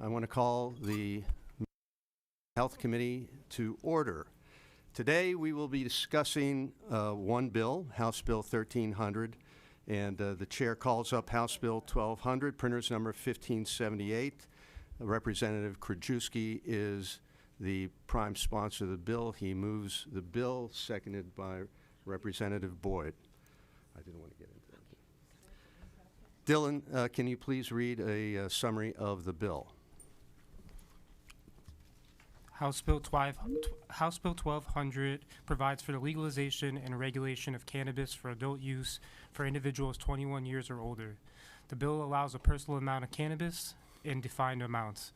I want to call the Health Committee to order. Today we will be discussing one bill, House Bill 1300, and the chair calls up House Bill 1200, printer's number 1578. Representative Krajewski is the prime sponsor of the bill. He moves the bill, seconded by Representative Boyd. I didn't want to get into that. Dylan, can you please read a summary of the bill? House Bill 1200 provides for the legalization and regulation of cannabis for adult use for individuals 21 years or older. The bill allows a personal amount of cannabis in defined amounts.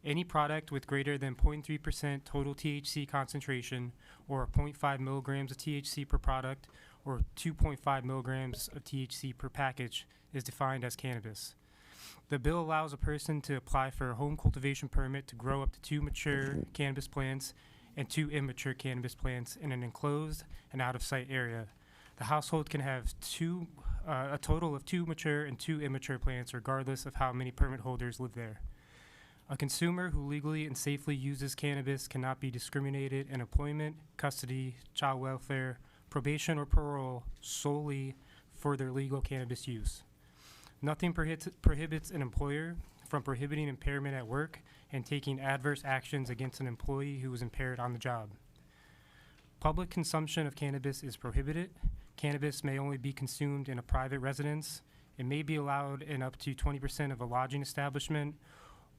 Any product with greater than 0.3% total THC concentration or 0.5 milligrams of THC per product or 2.5 milligrams of THC per package is defined as cannabis. The bill allows a person to apply for a home cultivation permit to grow up to 2 mature cannabis plants and 2 immature cannabis plants in an enclosed and out-of-sight area. The household can have a total of 2 mature and 2 immature plants regardless of how many permit holders live there. A consumer who legally and safely uses cannabis cannot be discriminated in employment, custody, child welfare, probation, or parole solely for their legal cannabis use. Nothing prohibits an employer from prohibiting impairment at work and taking adverse actions against an employee who is impaired on the job. Public consumption of cannabis is prohibited. Cannabis may only be consumed in a private residence. It may be allowed in up to 20% of a lodging establishment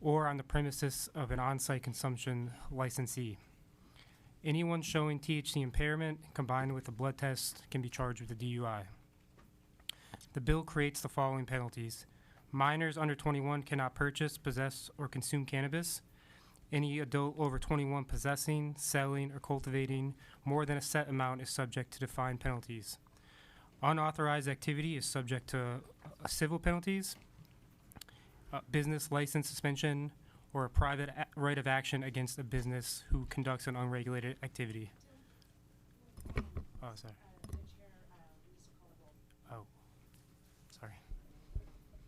or on the premises of an on-site consumption licensee. Anyone showing THC impairment combined with a blood test can be charged with a DUI. The bill creates the following penalties. Minors under 21 cannot purchase, possess, or consume cannabis. Any adult over 21 possessing, selling, or cultivating more than a set amount is subject to defined penalties. Unauthorized activity is subject to civil penalties, business license suspension, or a private right of action against a business who conducts an unregulated activity. Oh, sorry. Oh, sorry.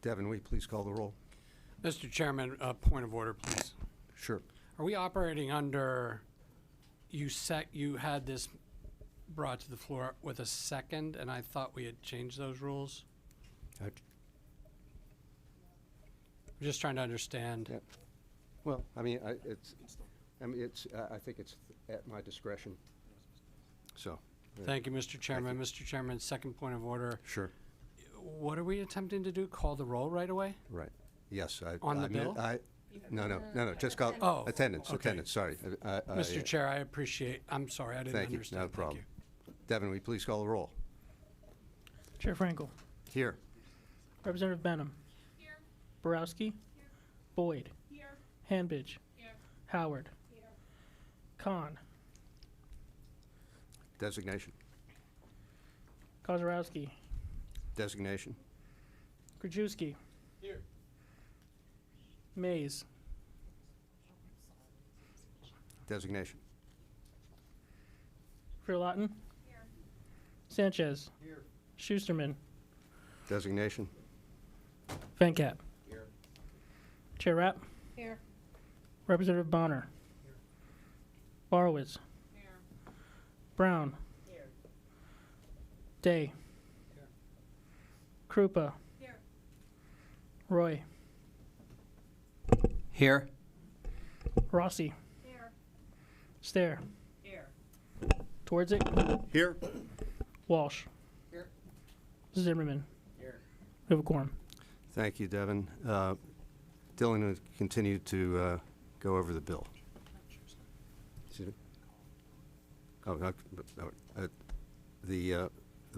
Devin, will you please call the roll? Mr. Chairman, point of order, please. Sure. Are we operating under, you had this brought to the floor with a second, and I thought we had changed those rules? I'm just trying to understand. Yep. Well, I mean, I think it's at my discretion. So. Thank you, Mr. Chairman. Mr. Chairman, second point of order. Sure. What are we attempting to do? Call the roll right away? Right. Yes. On the bill? No. Just call attendance. Okay. Attendance. Sorry. Mr. Chair, I'm sorry, I didn't Thank you. understand. No problem. Devin, will you please call the roll? Chair Frankel. Here. Representative Benham. Here. Borowski. Here. Boyd. Here. Hanbidge. Here. Howard. Here. Khan. Designation. Kozarowski. Designation. Krajewski. Here. Mays. Designation. Furlatten. Here. Sanchez. Here. Schusterman. Designation. Venkat. Here. Chair Rapp. Here. Representative Bonner. Borowitz. Here. Brown. Here. Day. Here. Krupa. Here. Roy. Here. Rossi. Here. Stair. Here. Towards it. Here. Walsh. Here. Zimmerman. Here. We have a quorum. Thank you, Devin. Dylan will continue to go over the bill. Excuse me? The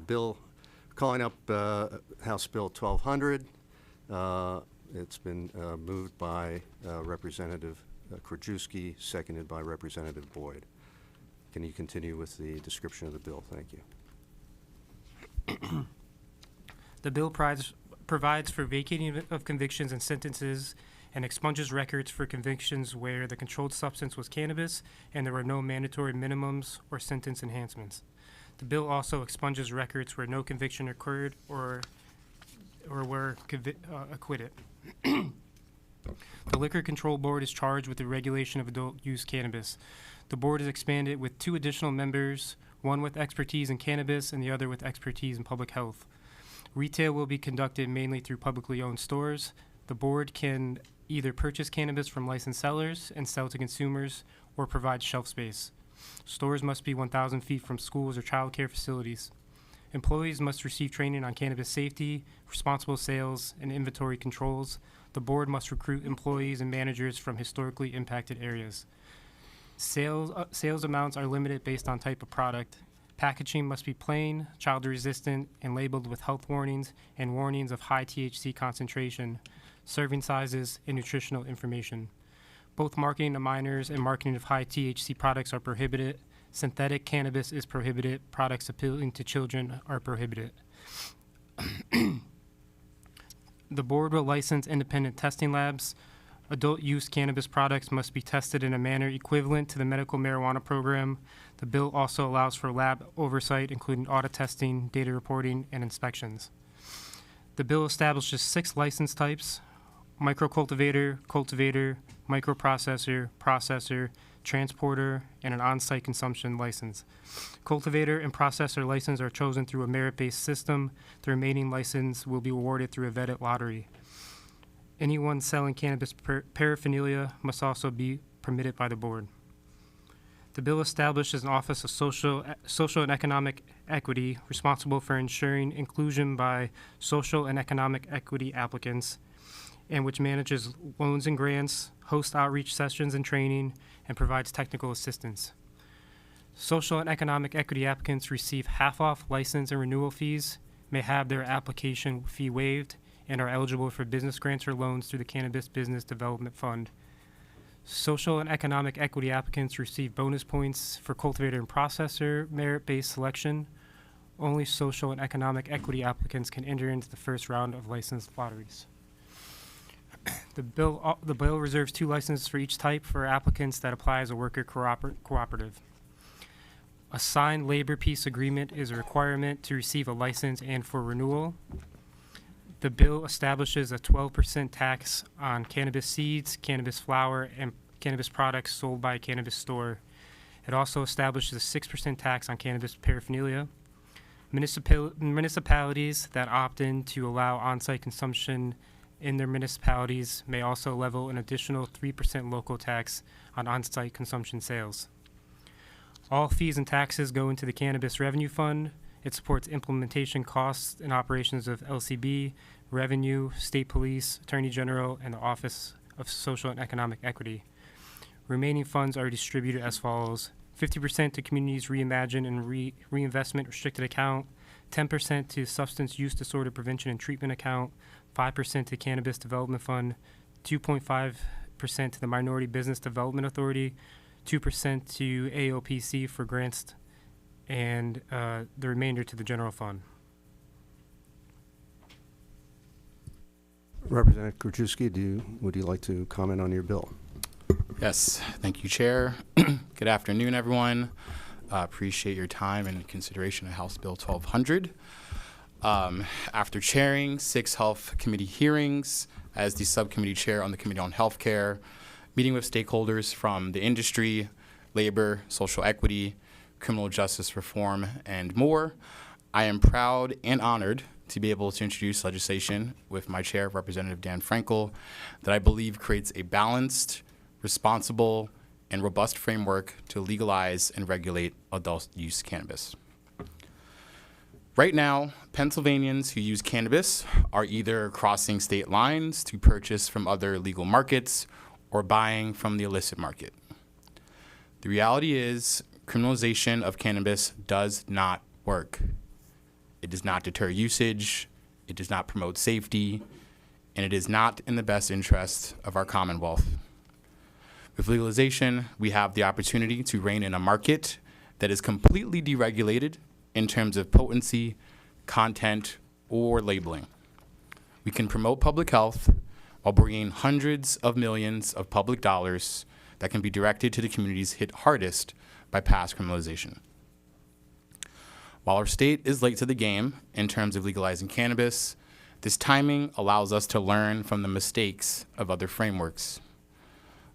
bill, calling up House Bill 1200. It's been moved by Representative Krajewski, seconded by Representative Boyd. Can you continue with the description of the bill? Thank you. The bill provides for vacating of convictions and sentences and expunges records for convictions where the controlled substance was cannabis and there were no mandatory minimums or sentence enhancements. The bill also expunges records where no conviction occurred or were acquitted. The Liquor Control Board is charged with the regulation of adult-use cannabis. The board is expanded with 2 additional members, one with expertise in cannabis and the other with expertise in public health. Retail will be conducted mainly through publicly owned stores. The board can either purchase cannabis from licensed sellers and sell to consumers or provide shelf space. Stores must be 1,000 feet from schools or child care facilities. Employees must receive training on cannabis safety, responsible sales, and inventory controls. The board must recruit employees and managers from historically impacted areas. Sales amounts are limited based on type of product. Packaging must be plain, child-resistant, and labeled with health warnings and warnings of high THC concentration, serving sizes, and nutritional information. Both marketing to minors and marketing of high THC products are prohibited. Synthetic cannabis is prohibited. Products appealing to children are prohibited. The board will license independent testing labs. Adult use cannabis products must be tested in a manner equivalent to the medical marijuana program. The bill also allows for lab oversight, including audit testing, data reporting, and inspections. The bill establishes 6 license types: microcultivator, cultivator, microprocessor, processor, transporter, and an on-site consumption license. Cultivator and processor license are chosen through a merit-based system. The remaining license will be awarded through a vetted lottery. Anyone selling cannabis paraphernalia must also be permitted by the board. The bill establishes an Office of Social and Economic Equity responsible for ensuring inclusion by social and economic equity applicants, and which manages loans and grants, hosts outreach sessions and training, and provides technical assistance. Social and economic equity applicants receive half-off license and renewal fees, may have their application fee waived, and are eligible for business grants or loans through the Cannabis Business Development Fund. Social and economic equity applicants receive bonus points for cultivator and processor merit-based selection. Only social and economic equity applicants can enter into the first round of licensed lotteries. The bill reserves 2 licenses for each type for applicants that apply as a worker cooperative. A signed labor peace agreement is a requirement to receive a license and for renewal. The bill establishes a 12% tax on cannabis seeds, cannabis flower, and cannabis products sold by a cannabis store. It also establishes a 6% tax on cannabis paraphernalia. Municipalities that opt in to allow on-site consumption in their municipalities may also level an additional 3% local tax on on-site consumption sales. All fees and taxes go into the Cannabis Revenue Fund. It supports implementation costs and operations of LCB, Revenue, State Police, Attorney General, and the Office of Social and Economic Equity. Remaining funds are distributed as follows: 50% to Communities Reimagine and Reinvestment Restricted Account, 10% to Substance Use Disorder Prevention and Treatment Account, 5% to Cannabis Development Fund, 2.5% to the Minority Business Development Authority, 2% to AOPC for grants, and the remainder to the general fund. Representative Krajewski, would you like to comment on your bill? Yes, thank you, Chair. Good afternoon, everyone. Appreciate your time and consideration of House Bill 1200. After chairing 6 Health Committee hearings as the subcommittee chair on the Committee on Healthcare, meeting with stakeholders from the industry, labor, social equity, criminal justice reform, and more, I am proud and honored to be able to introduce legislation with my chair, Representative Dan Frankel, that I believe creates a balanced, responsible, and robust framework to legalize and regulate adult use cannabis. Right now, Pennsylvanians who use cannabis are either crossing state lines to purchase from other legal markets or buying from the illicit market. The reality is, criminalization of cannabis does not work. It does not deter usage, it does not promote safety, and it is not in the best interest of our Commonwealth. With legalization, we have the opportunity to rein in a market that is completely deregulated in terms of potency, content, or labeling. We can promote public health while bringing hundreds of millions of public dollars that can be directed to the communities hit hardest by past criminalization. While our state is late to the game in terms of legalizing cannabis, This timing allows us to learn from the mistakes of other frameworks.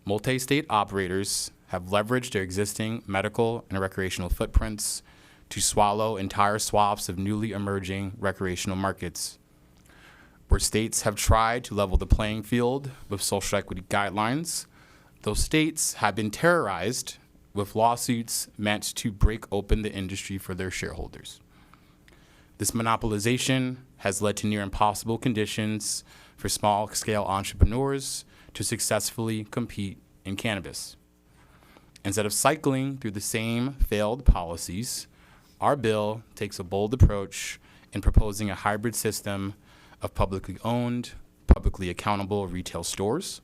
Multi-state operators have leveraged their existing medical and recreational footprints to swallow entire swaths of newly emerging recreational markets. Where states have tried to level the playing field with social equity guidelines, those states have been terrorized with lawsuits meant to break open the industry for their shareholders. This monopolization has led to near impossible conditions for small-scale entrepreneurs to successfully compete in cannabis. Instead of cycling through the same failed policies, our bill takes a bold approach in proposing a hybrid system of publicly owned, publicly accountable retail stores,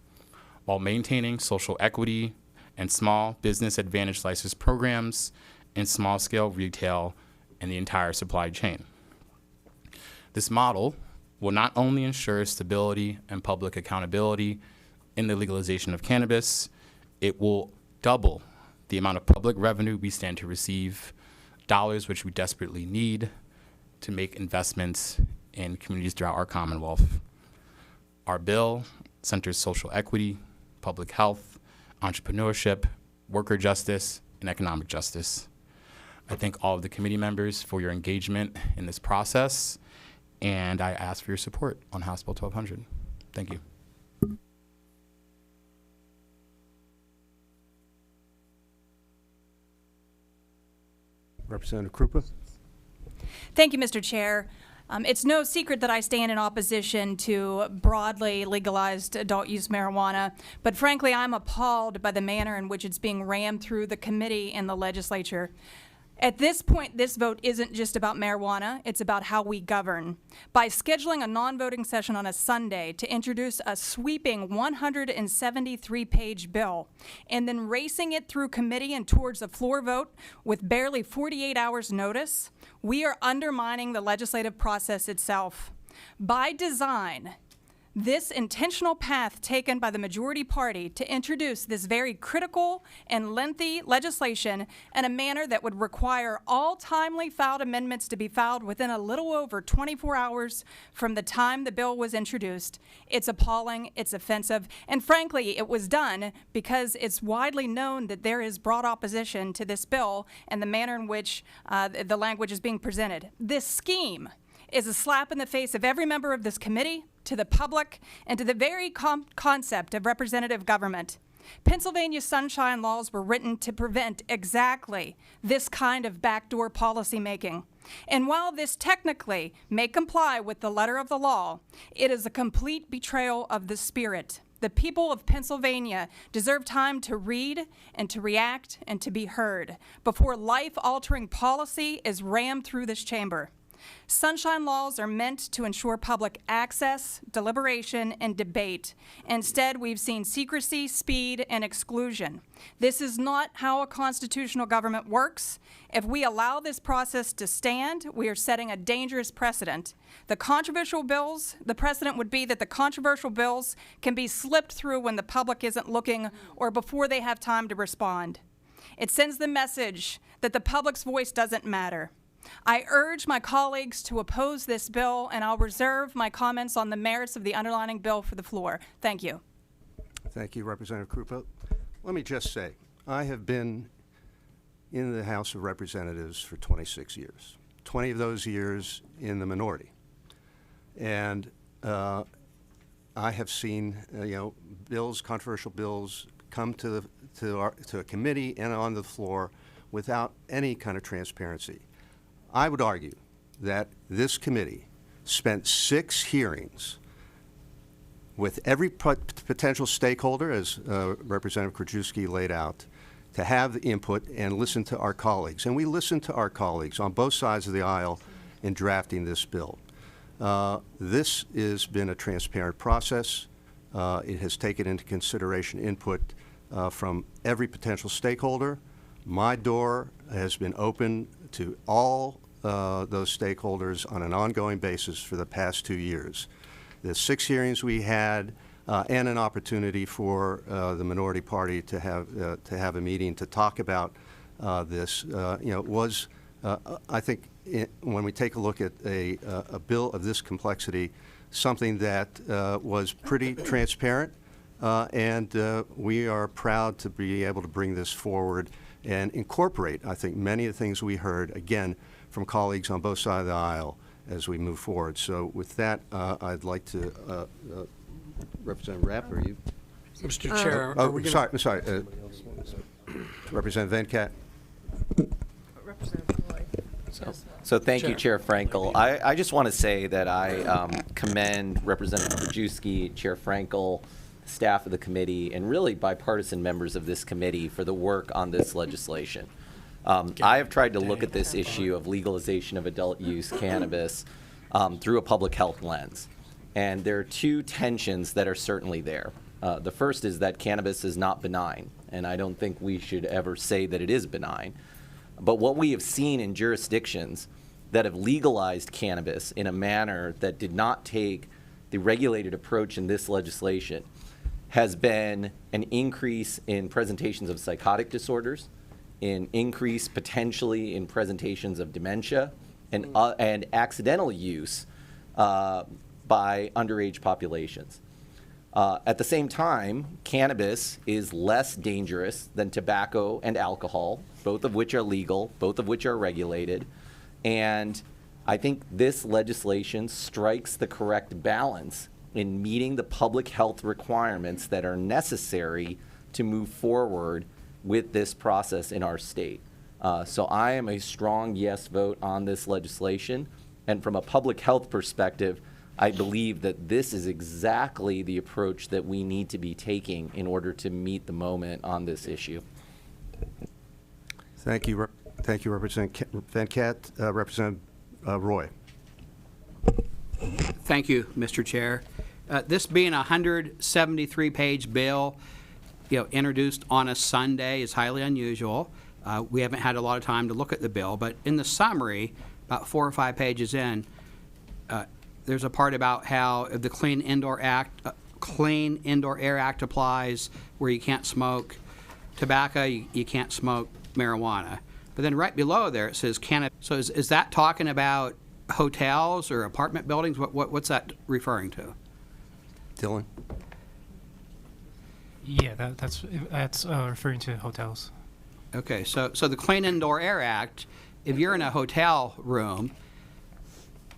while maintaining social equity and small business advantage license programs in small-scale retail and the entire supply chain. This model will not only ensure stability and public accountability in the legalization of cannabis, it will double the amount of public revenue we stand to receive, dollars which we desperately need to make investments in communities throughout our Commonwealth. Our bill centers social equity, public health, entrepreneurship, worker justice, and economic justice. I thank all of the committee members for your engagement in this process, and I ask for your support on House Bill 1200. Thank you. Representative Krupa. Thank you, Mr. Chair. It's no secret that I stand in opposition to broadly legalized adult use marijuana, but frankly, I'm appalled by the manner in which it's being rammed through the committee and the legislature. At this point, this vote isn't just about marijuana, it's about how we govern. By scheduling a non-voting session on a Sunday to introduce a sweeping 173-page bill, and then racing it through committee and towards a floor vote with barely 48 hours notice, we are undermining the legislative process itself. By design, this intentional path taken by the majority party to introduce this very critical and lengthy legislation in a manner that would require all timely filed amendments to be filed within a little over 24 hours from the time the bill was introduced. It's appalling, it's offensive, and frankly, it was done because it's widely known that there is broad opposition to this bill and the manner in which the language is being presented. This scheme is a slap in the face of every member of this committee, to the public, and to the very concept of representative government. Pennsylvania's sunshine laws were written to prevent exactly this kind of backdoor policy making. And while this technically may comply with the letter of the law, it is a complete betrayal of the spirit. The people of Pennsylvania deserve time to read and to react and to be heard before life-altering policy is rammed through this chamber. Sunshine laws are meant to ensure public access, deliberation, and debate. Instead, we've seen secrecy, speed, and exclusion. This is not how a constitutional government works. If we allow this process to stand, we are setting a dangerous precedent. The precedent would be that the controversial bills can be slipped through when the public isn't looking or before they have time to respond. It sends the message that the public's voice doesn't matter. I urge my colleagues to oppose this bill, and I'll reserve my comments on the merits of the underlying bill for the floor. Thank you. Thank you, Representative Krupa. Let me just say, I have been in the House of Representatives for 26 years, 20 of those years in the minority. And I have seen, bills, controversial bills, come to a committee and on the floor without any kind of transparency. I would argue that this committee spent 6 hearings with every potential stakeholder, as Representative Krajewski laid out, to have the input and listen to our colleagues. And we listened to our colleagues on both sides of the aisle in drafting this bill. This has been a transparent process. It has taken into consideration input from every potential stakeholder. My door has been open to all those stakeholders on an ongoing basis for the past 2 years. The 6 hearings we had and an opportunity for the minority party to have a meeting to talk about this, was, I think, when we take a look at a bill of this complexity, something that was pretty transparent, and we are proud to be able to bring this forward and incorporate, I think, many of the things we heard, again, from colleagues on both sides of the aisle as we move forward. So with that, I'd like to, Representative Rapp, are you? Mr. Chair, are Oh, we gonna- sorry. Representative Venkat? So thank you, Chair. Chair Frankel. I just want to say that I commend Representative Krajewski, Chair Frankel, staff of the committee, and really bipartisan members of this committee for the work on this legislation. I have tried to look at this issue of legalization of adult use cannabis through a public health lens. And there are two tensions that are certainly there. The first is that cannabis is not benign, and I don't think we should ever say that it is benign. But what we have seen in jurisdictions that have legalized cannabis in a manner that did not take the regulated approach in this legislation has been an increase in presentations of psychotic disorders, an increase potentially in presentations of dementia, and accidental use by underage populations. At the same time, cannabis is less dangerous than tobacco and alcohol, both of which are legal, both of which are regulated. And I think this legislation strikes the correct balance in meeting the public health requirements that are necessary to move forward with this process in our state. So I am a strong yes vote on this legislation. And from a public health perspective, I believe that this is exactly the approach that we need to be taking in order to meet the moment on this issue. Thank you, Representative Venkat. Representative Roy. Thank you, Mr. Chair. This being a 173-page bill, introduced on a Sunday is highly unusual. We haven't had a lot of time to look at the bill, but in the summary, about 4 or 5 pages in, there's a part about how the Clean Indoor Air Act applies, where you can't smoke tobacco, you can't smoke marijuana. But then right below there it says cannabis. So is that talking about hotels or apartment buildings? What's that referring to? Dylan? Yeah, that's referring to hotels. Okay, so the Clean Indoor Air Act, if you're in a hotel room,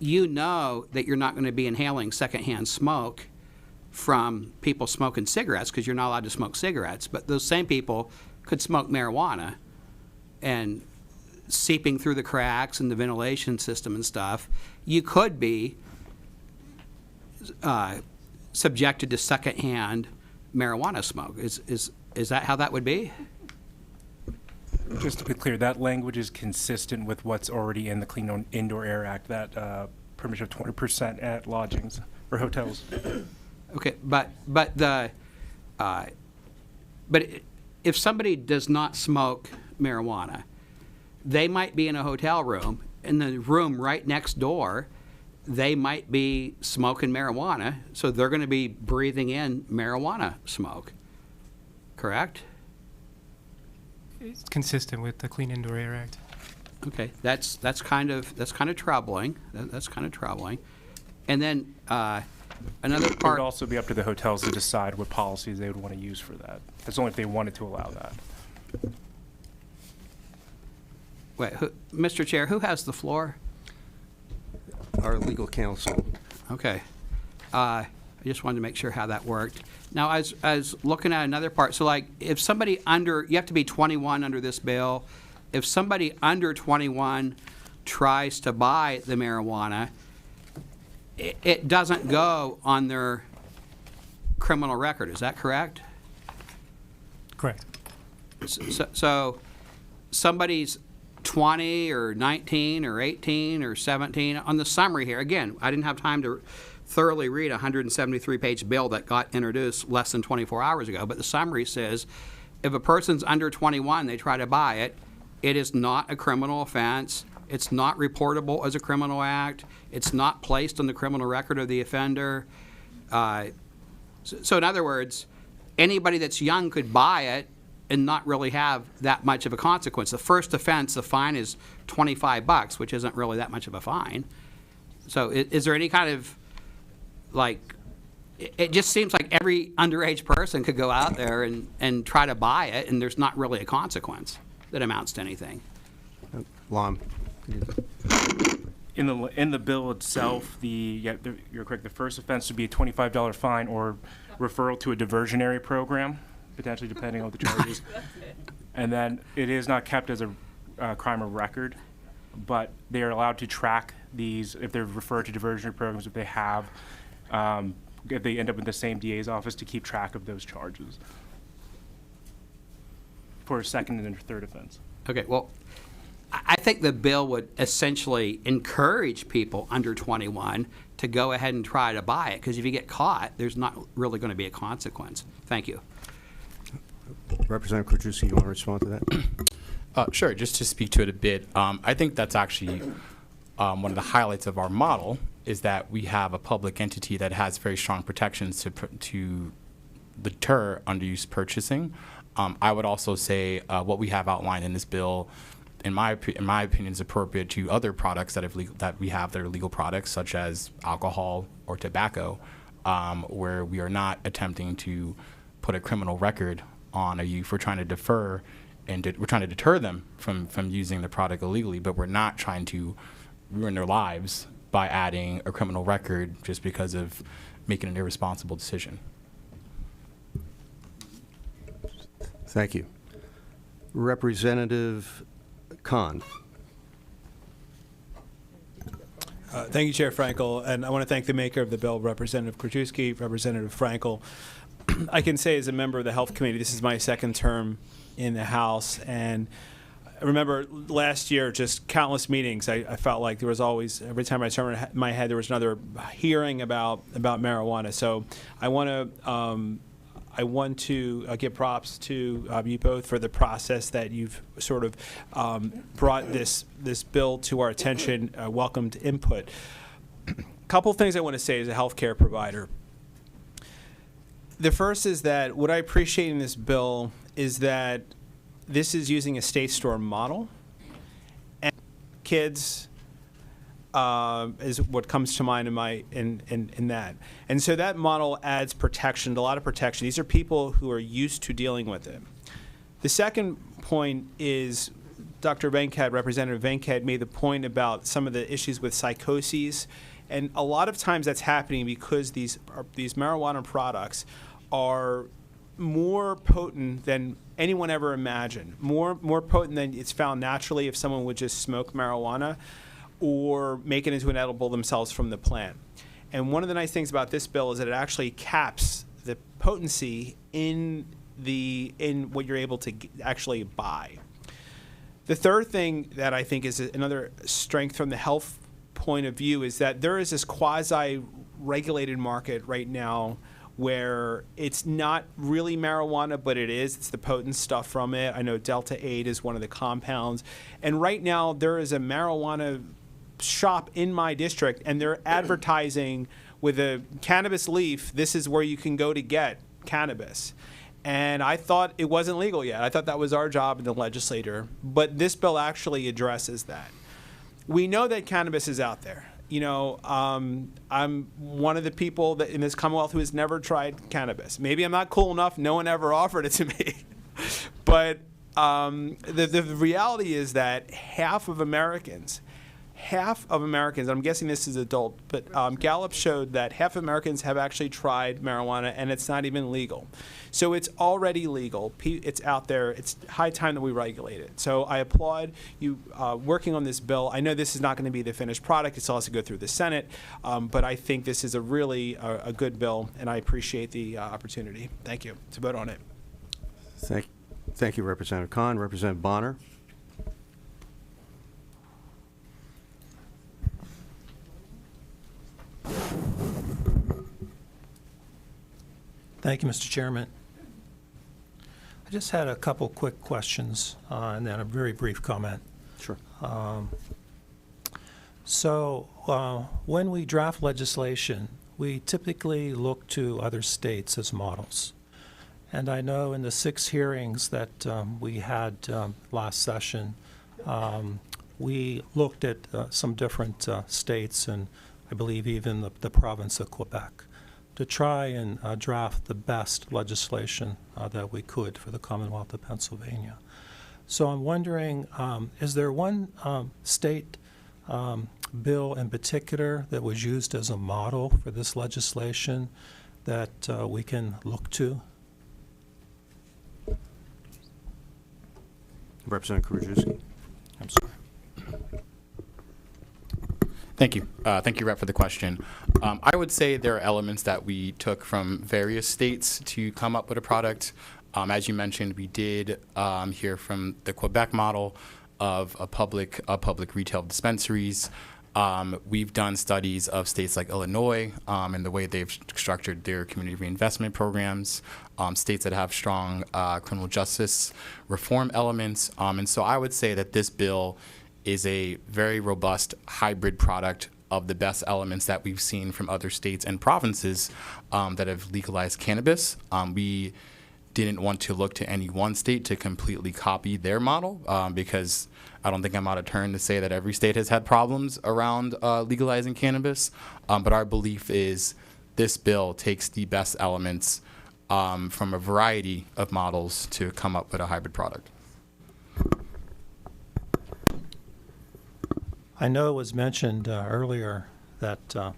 you know that you're not going to be inhaling secondhand smoke from people smoking cigarettes, because you're not allowed to smoke cigarettes. But those same people could smoke marijuana, and seeping through the cracks in the ventilation system and stuff, you could be subjected to secondhand marijuana smoke. Is that how that would be? Just to be clear, that language is consistent with what's already in the Clean Indoor Air Act, that permission of 20% at lodgings or hotels. Okay, but if somebody does not smoke marijuana, they might be in a hotel room. In the room right next door, they might be smoking marijuana, so they're going to be breathing in marijuana smoke. Correct? It's consistent with the Clean Indoor Air Act. Okay, that's kind of troubling. That's kind of troubling. And then another It would part. also be up to the hotels to decide what policies they would want to use for that. That's only if they wanted to allow that. Wait, Mr. Chair, who has the floor? Our legal counsel. Okay. I just wanted to make sure how that worked. Now, I was looking at another part. So, like, if somebody you have to be 21 under this bill. If somebody under 21 tries to buy the marijuana, it doesn't go on their criminal record. Is that correct? Correct. So somebody's 20 or 19 or 18 or 17. On the summary here, again, I didn't have time to thoroughly read a 173-page bill that got introduced less than 24 hours ago, but the summary says if a person's under 21, they try to buy it, it is not a criminal offense. It's not reportable as a criminal act. It's not placed on the criminal record of the offender. So in other words, anybody that's young could buy it and not really have that much of a consequence. The first offense, the fine is $25, which isn't really that much of a fine. So is there any kind of, like, it just seems like every underage person could go out there and try to buy it, and there's not really a consequence that amounts to anything. Lon? In the bill itself, you're correct, the first offense would be a $25 fine or referral to a diversionary program, potentially depending on the charges. And then it is not kept as a crime of record, but they are allowed to track these if they're referred to diversionary programs, if they have, if they end up in the same DA's office, to keep track of those charges for a second and third offense. Okay, well, I think the bill would essentially encourage people under 21 to go ahead and try to buy it, because if you get caught, there's not really going to be a consequence. Thank you. Representative Krajewski, you want to respond to that? Sure, just to speak to it a bit, I think that's actually one of the highlights of our model, is that we have a public entity that has very strong protections to deter underuse purchasing. I would also say what we have outlined in this bill, in my opinion, is appropriate to other products that we have that are legal products, such as alcohol or tobacco, where we are not attempting to put a criminal record on a youth. We're trying to defer, and we're trying to deter them from using the product illegally, but we're not trying to ruin their lives by adding a criminal record just because of making an irresponsible decision. Thank you. Representative Khan. Thank you, Chair Frankel, and I want to thank the maker of the bill, Representative Krajewski, Representative Frankel. I can say as a member of the Health Committee, this is my second term in the House, and I remember last year, just countless meetings. I felt like there was always, every time I turned my head, there was another hearing about marijuana. So I want to give props to you both for the process that you've sort of brought this bill to our attention, welcomed input. A couple of things I want to say as a healthcare provider. The first is that what I appreciate in this bill is that this is using a state store model, and kids is what comes to mind in that. And so that model adds protection, a lot of protection. These are people who are used to dealing with it. The second point is Dr. Venkat, Representative Venkat, made the point about some of the issues with psychoses. And a lot of times that's happening because these marijuana products are more potent than anyone ever imagined, more potent than it's found naturally if someone would just smoke marijuana or make it into an edible themselves from the plant. And one of the nice things about this bill is that it actually caps the potency in what you're able to actually buy. The third thing that I think is another strength from the health point of view is that there is this quasi-regulated market right now where it's not really marijuana, but it is. It's the potent stuff from it. I know Delta-8 is one of the compounds. And right now there is a marijuana shop in my district, and they're advertising with a cannabis leaf, this is where you can go to get cannabis. And I thought it wasn't legal yet. I thought that was our job in the legislature. But this bill actually addresses that. We know that cannabis is out there. You know, I'm one of the people that in this Commonwealth who has never tried cannabis. Maybe I'm not cool enough. No one ever offered it to me. But the reality is that half of Americans, I'm guessing this is adult, but Gallup showed that half of Americans have actually tried marijuana, and it's not even legal. So it's already legal. It's out there. It's high time that we regulate it. So I applaud you working on this bill. I know this is not going to be the finished product. It still has to go through the Senate, but I think this is a really a good bill, and I appreciate the opportunity. Thank you to vote on it. Thank you, Representative Khan. Representative Bonner. Thank you, Mr. Chairman. I just had a couple quick questions and then a very brief comment. Sure. When we draft legislation, we typically look to other states as models. And I know in the 6 hearings that we had last session, we looked at some different states and I believe even the province of Quebec to try and draft the best legislation that we could for the Commonwealth of Pennsylvania. So I'm wondering, is there one state bill in particular that was used as a model for this legislation that we can look to? Representative Krajewski. I'm sorry. Thank you. Thank you, Rep, for the question. I would say there are elements that we took from various states to come up with a product. As you mentioned, we did hear from the Quebec model of a public retail dispensaries. We've done studies of states like Illinois and the way they've structured their community reinvestment programs, states that have strong criminal justice reform elements. And so I would say that this bill is a very robust hybrid product of the best elements that we've seen from other states and provinces that have legalized cannabis. We didn't want to look to any one state to completely copy their model because I don't think I'm out of turn to say that every state has had problems around legalizing cannabis. But our belief is this bill takes the best elements from a variety of models to come up with a hybrid product. I know it was mentioned earlier that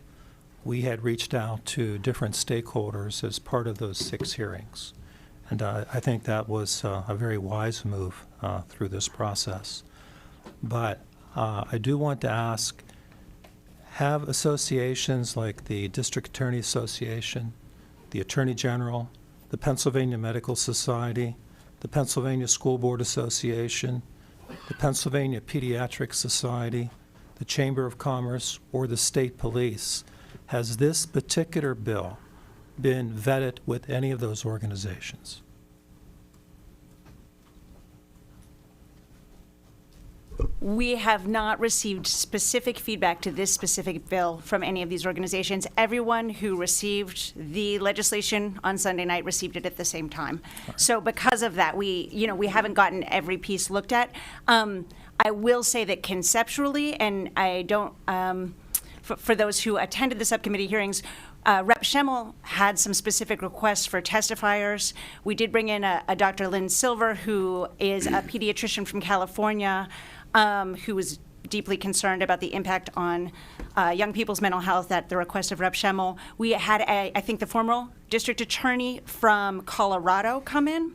we had reached out to different stakeholders as part of those 6 hearings. And I think that was a very wise move through this process. But I do want to ask, have associations like the District Attorney Association, the Attorney General, the Pennsylvania Medical Society, the Pennsylvania School Board Association, the Pennsylvania Pediatric Society, the Chamber of Commerce, or the state police, has this particular bill been vetted with any of those organizations? We have not received specific feedback to this specific bill from any of these organizations. Everyone who received the legislation on Sunday night received it at the same time. So because of that, we haven't gotten every piece looked at. I will say that conceptually, and I don't, for those who attended the subcommittee hearings, Rep. Schemmel had some specific requests for testifiers. We did bring in a Dr. Lynn Silver, who is a pediatrician from California, who was deeply concerned about the impact on young people's mental health at the request of Rep. Schemmel. We had, I think, the former district attorney from Colorado come in,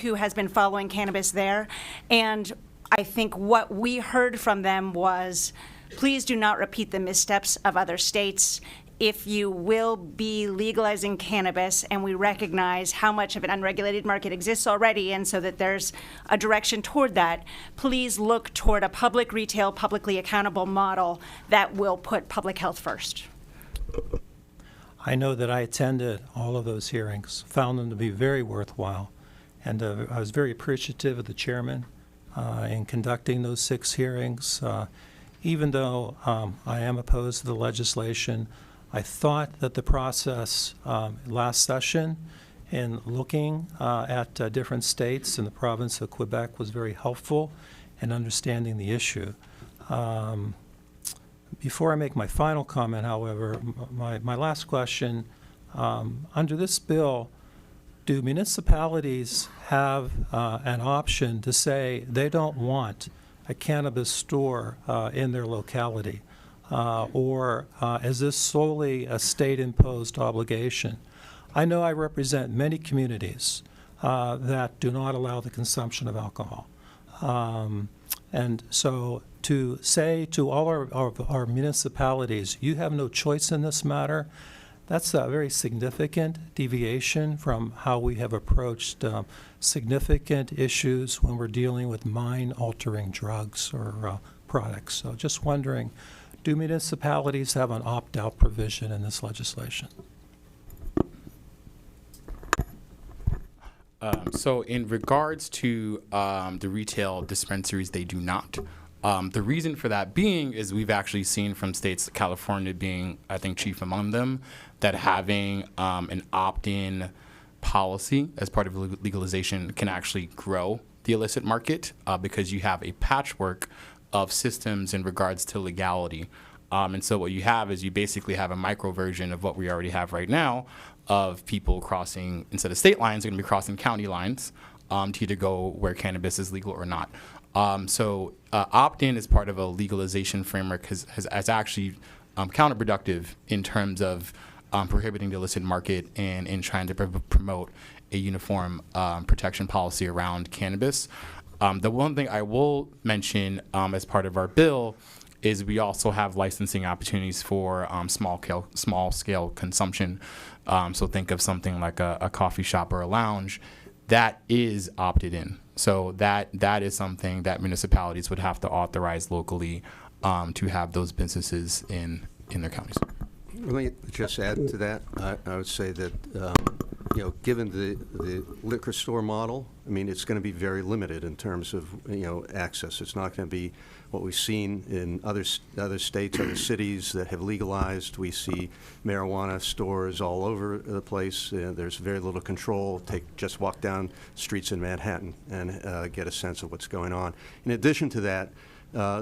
who has been following cannabis there. And I think what we heard from them was, please do not repeat the missteps of other states. If you will be legalizing cannabis, and we recognize how much of an unregulated market exists already, and so that there's a direction toward that, please look toward a public retail, publicly accountable model that will put public health first. I know that I attended all of those hearings, found them to be very worthwhile, and I was very appreciative of the chairman in conducting those 6 hearings. Even though I am opposed to the legislation, I thought that the process last session in looking at different states in the province of Quebec was very helpful in understanding the issue. Before I make my final comment, however, my last question, under this bill, do municipalities have an option to say they don't want a cannabis store in their locality? Or is this solely a state-imposed obligation? I know I represent many communities that do not allow the consumption of alcohol. And so to say to all our municipalities, you have no choice in this matter, that's a very significant deviation from how we have approached significant issues when we're dealing with mind-altering drugs or products. So just wondering, do municipalities have an opt-out provision in this legislation? So in regards to the retail dispensaries, they do not. The reason for that being is we've actually seen from states, California being, I think, chief among them, that having an opt-in policy as part of legalization can actually grow the illicit market because you have a patchwork of systems in regards to legality. And so what you have is you basically have a micro version of what we already have right now of people crossing, instead of state lines, they're going to be crossing county lines to either go where cannabis is legal or not. So opt-in as part of a legalization framework has actually counterproductive in terms of prohibiting the illicit market and in trying to promote a uniform protection policy around cannabis. The one thing I will mention as part of our bill is we also have licensing opportunities for small scale consumption. So think of something like a coffee shop or a lounge that is opted in. So that is something that municipalities would have to authorize locally to have those businesses in their counties. Let me just add to that. I would say that, given the liquor store model, I mean, it's going to be very limited in terms of, access. It's not going to be what we've seen in other states, other cities that have legalized. We see marijuana stores all over the place. There's very little control. Just walk down streets in Manhattan and get a sense of what's going on. In addition to that,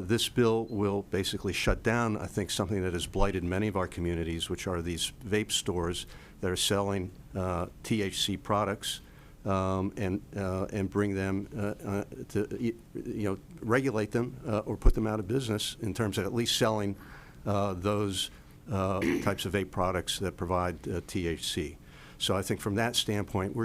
this bill will basically shut down, I think, something that has blighted many of our communities, which are these vape stores that are selling THC products and bring them to, regulate them or put them out of business in terms of at least selling those types of vape products that provide THC. So I think from that standpoint,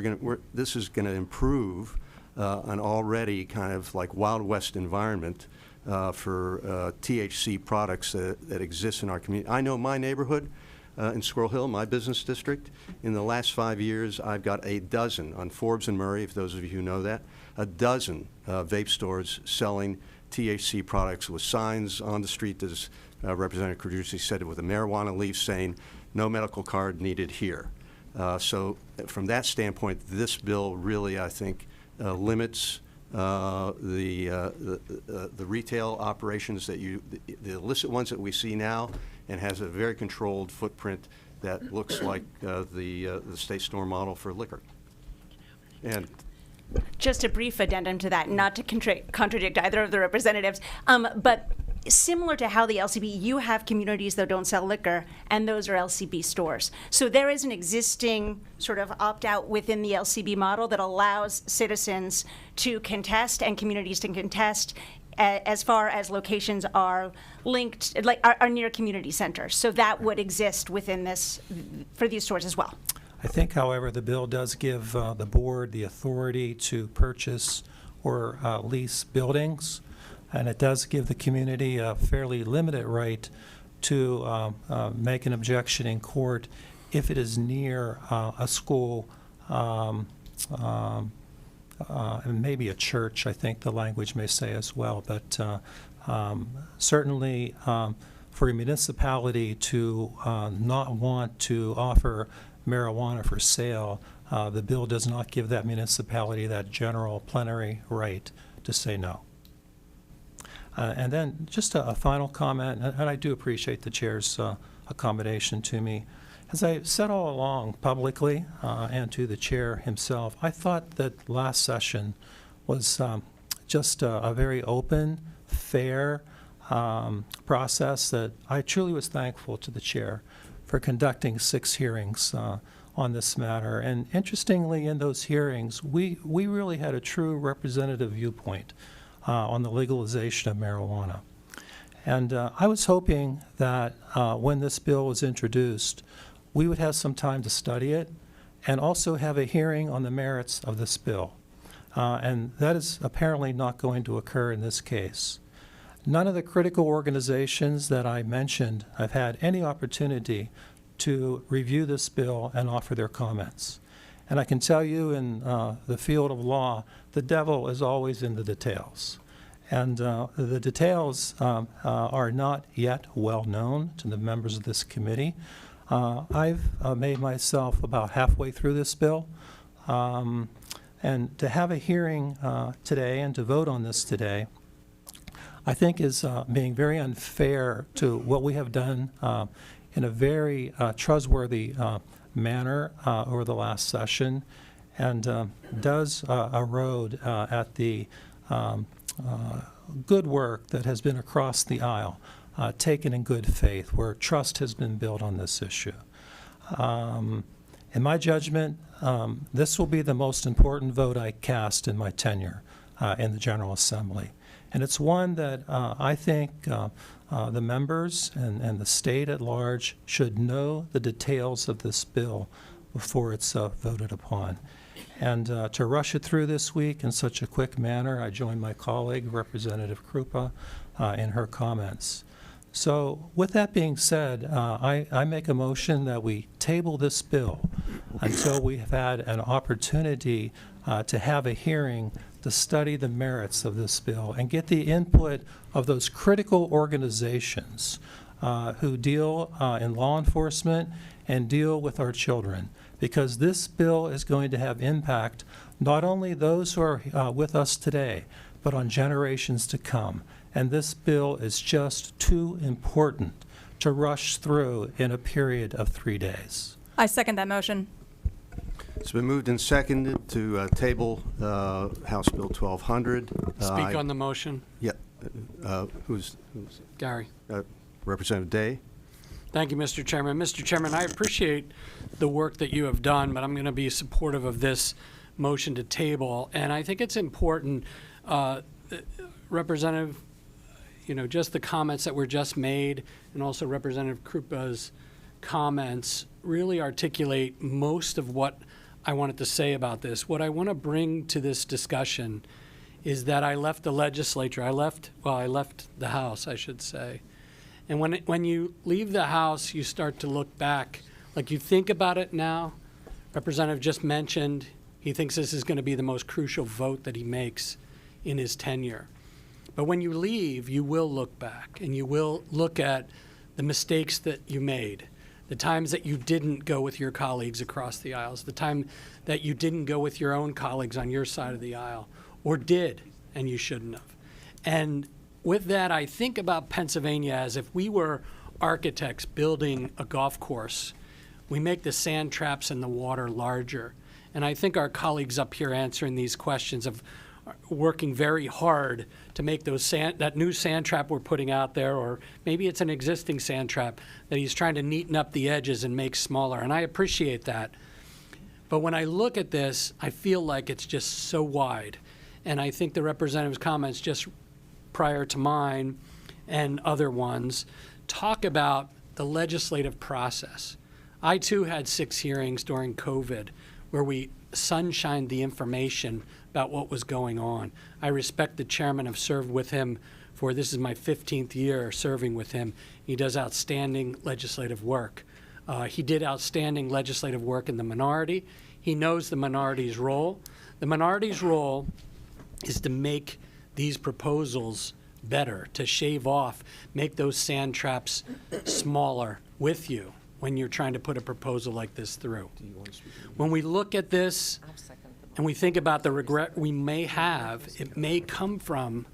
this is going to improve an already kind of like Wild West environment for THC products that exist in our community. I know my neighborhood in Squirrel Hill, my business district, in the last 5 years, I've got a dozen, on Forbes and Murray, if those of you who know that, a dozen vape stores selling THC products with signs on the street, as Representative Krajewski said, with a marijuana leaf saying, no medical card needed here. So from that standpoint, this bill really, I think, limits the retail operations the illicit ones that we see now, and has a very controlled footprint that looks like the state store model for liquor. And just a brief addendum to that, not to contradict either of the representatives, but similar to how the LCB, you have communities that don't sell liquor, and those are LCB stores. So there is an existing sort of opt-out within the LCB model that allows citizens to contest and communities to contest as far as locations are linked, like are near community centers. So that would exist within this, for these stores as well. I think, however, the bill does give the board the authority to purchase or lease buildings, and it does give the community a fairly limited right to make an objection in court if it is near a school and maybe a church, I think the language may say as well. But certainly for a municipality to not want to offer marijuana for sale, the bill does not give that municipality that general plenary right to say no. And then just a final comment, and I do appreciate the chair's accommodation to me. As I said all along publicly and to the chair himself, I thought that last session was just a very open, fair process that I truly was thankful to the chair for conducting 6 hearings on this matter. And interestingly, in those hearings, we really had a true representative viewpoint on the legalization of marijuana. And I was hoping that when this bill was introduced, we would have some time to study it and also have a hearing on the merits of this bill. And that is apparently not going to occur in this case. None of the critical organizations that I mentioned have had any opportunity to review this bill and offer their comments. And I can tell you in the field of law, the devil is always in the details. And the details are not yet well known to the members of this committee. I've made myself about halfway through this bill. And to have a hearing today and to vote on this today, I think is being very unfair to what we have done in a very trustworthy manner over the last session and does erode at the good work that has been across the aisle, taken in good faith, where trust has been built on this issue. In my judgment, this will be the most important vote I cast in my tenure in the General Assembly. And it's one that I think the members and the state at large should know the details of this bill before it's voted upon. And to rush it through this week in such a quick manner, I join my colleague, Representative Krupa, in her comments. So with that being said, I make a motion that we table this bill until we have had an opportunity to have a hearing to study the merits of this bill and get the input of those critical organizations who deal in law enforcement and deal with our children. Because this bill is going to have impact not only those who are with us today, but on generations to come. And this bill is just too important to rush through in a period of 3 days. I second that motion. It's been moved and seconded to table House Bill 1200. Speak on the motion. Yeah. Who's Gary. Representative Day? Thank you, Mr. Chairman. Mr. Chairman, I appreciate the work that you have done, but I'm going to be supportive of this motion to table. And I think it's important, Representative, just the comments that were just made, and also Representative Krupa's comments really articulate most of what I wanted to say about this. What I want to bring to this discussion is that I left the legislature. I left the House, I should say. And when you leave the House, you start to look back. Like, you think about it now. Representative just mentioned he thinks this is going to be the most crucial vote that he makes in his tenure. But when you leave, you will look back, and you will look at the mistakes that you made, the times that you didn't go with your colleagues across the aisles, the time that you didn't go with your own colleagues on your side of the aisle, or did, and you shouldn't have. And with that, I think about Pennsylvania as if we were architects building a golf course. We make the sand traps in the water larger. And I think our colleagues up here answering these questions of working very hard to make that new sand trap we're putting out there, or maybe it's an existing sand trap that he's trying to neaten up the edges and make smaller. And I appreciate that. But when I look at this, I feel like it's just so wide. And I think the representative's comments just prior to mine and other ones talk about the legislative process. I too had 6 hearings during COVID where we sunshined the information about what was going on. I respect the chairman. I've served with him this is my 15th year serving with him. He does outstanding legislative work. He did outstanding legislative work in the minority. He knows the minority's role. The minority's role is to make these proposals better, to shave off, make those sand traps smaller with you when you're trying to put a proposal like this through. When we look at this and we think about the regret we may have, it may come from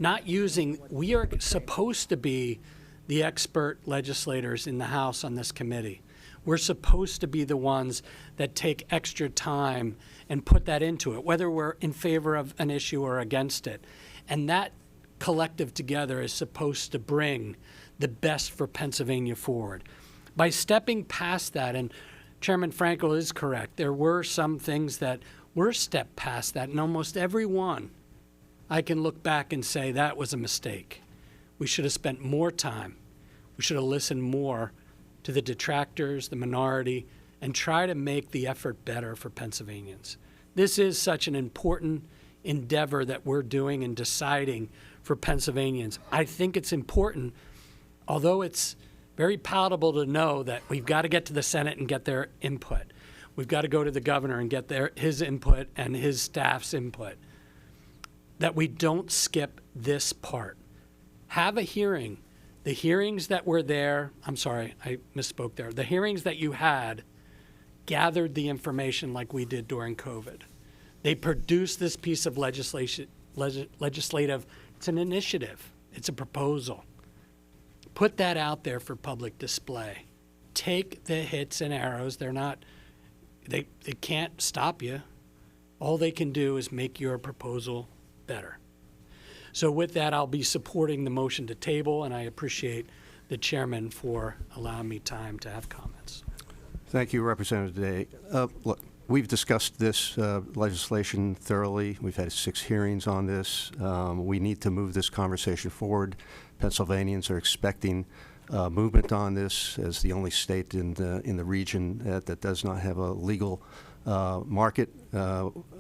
not using, we are supposed to be the expert legislators in the House on this committee. We're supposed to be the ones that take extra time and put that into it, whether we're in favor of an issue or against it. And that collective together is supposed to bring the best for Pennsylvania forward. By stepping past that, and Chairman Frankel is correct, there were some things that were stepped past that, and almost every one, I can look back and say that was a mistake. We should have spent more time. We should have listened more to the detractors, the minority, and try to make the effort better for Pennsylvanians. This is such an important endeavor that we're doing and deciding for Pennsylvanians. I think it's important, although it's very palatable to know that we've got to get to the Senate and get their input. We've got to go to the governor and get his input and his staff's input, that we don't skip this part. Have a hearing. The hearings that were there, I'm sorry, I misspoke there. The hearings that you had gathered the information like we did during COVID. They produced this piece of legislative, it's an initiative, it's a proposal. Put that out there for public display. take the hits and arrows. They're not, they can't stop you. All they can do is make your proposal better. So with that, I'll be supporting the motion to table, and I appreciate the chairman for allowing me time to have comments. Thank you, Representative Day. Look, we've discussed this legislation thoroughly. We've had 6 hearings on this. We need to move this conversation forward. Pennsylvanians are expecting movement on this as the only state in the region that does not have a legal market.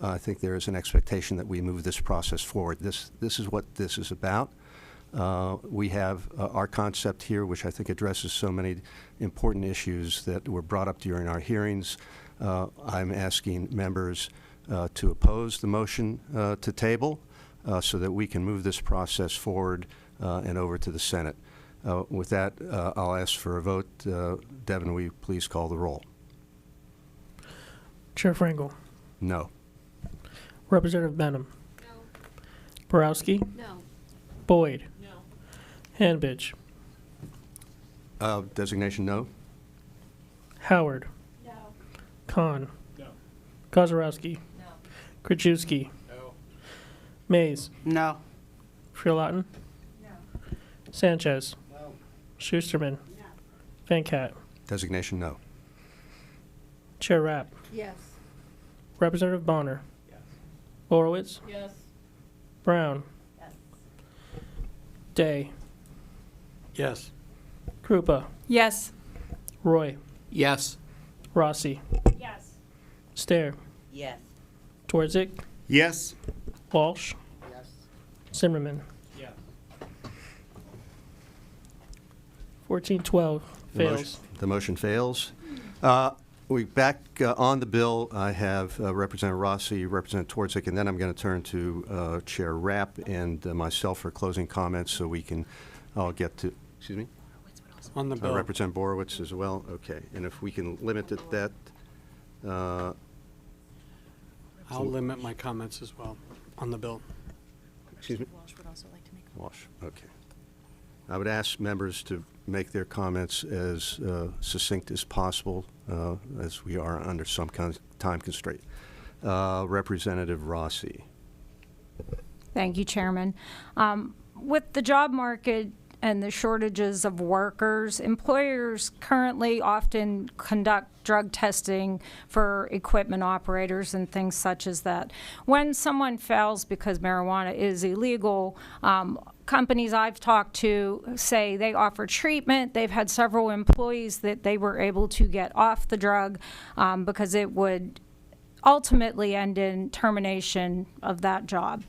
I think there is an expectation that we move this process forward. This is what this is about. We have our concept here, which I think addresses so many important issues that were brought up during our hearings. I'm asking members to oppose the motion to table so that we can move this process forward and over to the Senate. With that, I'll ask for a vote. Devin, will you please call the roll? Chair Frankel. No. Representative Benham. No. Borowski. No. Boyd. No. Hanbidge. Designation no. Howard. No. Khan. No. Kozarowski. No. Krajewski. No. Mays. No. Freelauten. No. Sanchez. No. Schusterman. No. Van Cat. Designation no. Chair Rapp. Yes. Representative Bonner. Yes. Horowitz. Yes. Brown. Yes. Day. Yes. Krupa. Yes. Roy. Yes. Rossi. Yes. Stair. Yes. Twardzik. Yes. Walsh. Yes. Zimmerman. Yes. 1412 fails. The motion fails. We back on the bill. I have Representative Rossi, Representative Twardzik, and then I'm going to turn to Chair Rapp and myself for closing comments, so we can all get to. Excuse me. On the bill. Representative Borowitz as well. Okay, and if we can limit it that. I'll limit my comments as well on the bill. Excuse me. Walsh would also like to make a Walsh. Okay. I would ask members to make their comments as succinct as possible, as we are under some kind of time constraint. Representative Rossi. Thank you, Chairman. With the job market and the shortages of workers, employers currently often conduct drug testing for equipment operators and things such as that. When someone fails because marijuana is illegal, companies I've talked to say they offer treatment. They've had several employees that they were able to get off the drug because it would ultimately end in termination of that job.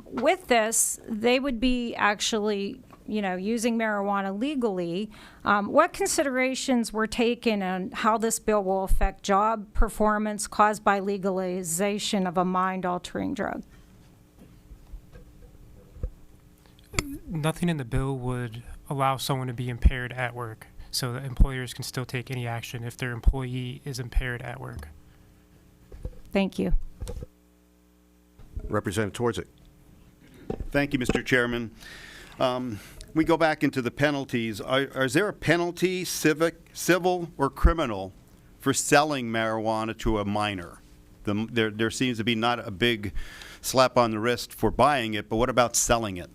With this, they would be actually using marijuana legally. What considerations were taken on how this bill will affect job performance caused by legalization of a mind-altering drug? Nothing in the bill would allow someone to be impaired at work, so that employers can still take any action if their employee is impaired at work. Thank you. Representative Twardzik. Thank you, Mr. Chairman. We go back into the penalties. Is there a penalty, civil, or criminal, for selling marijuana to a minor? There seems to be not a big slap on the wrist for buying it, but what about selling it?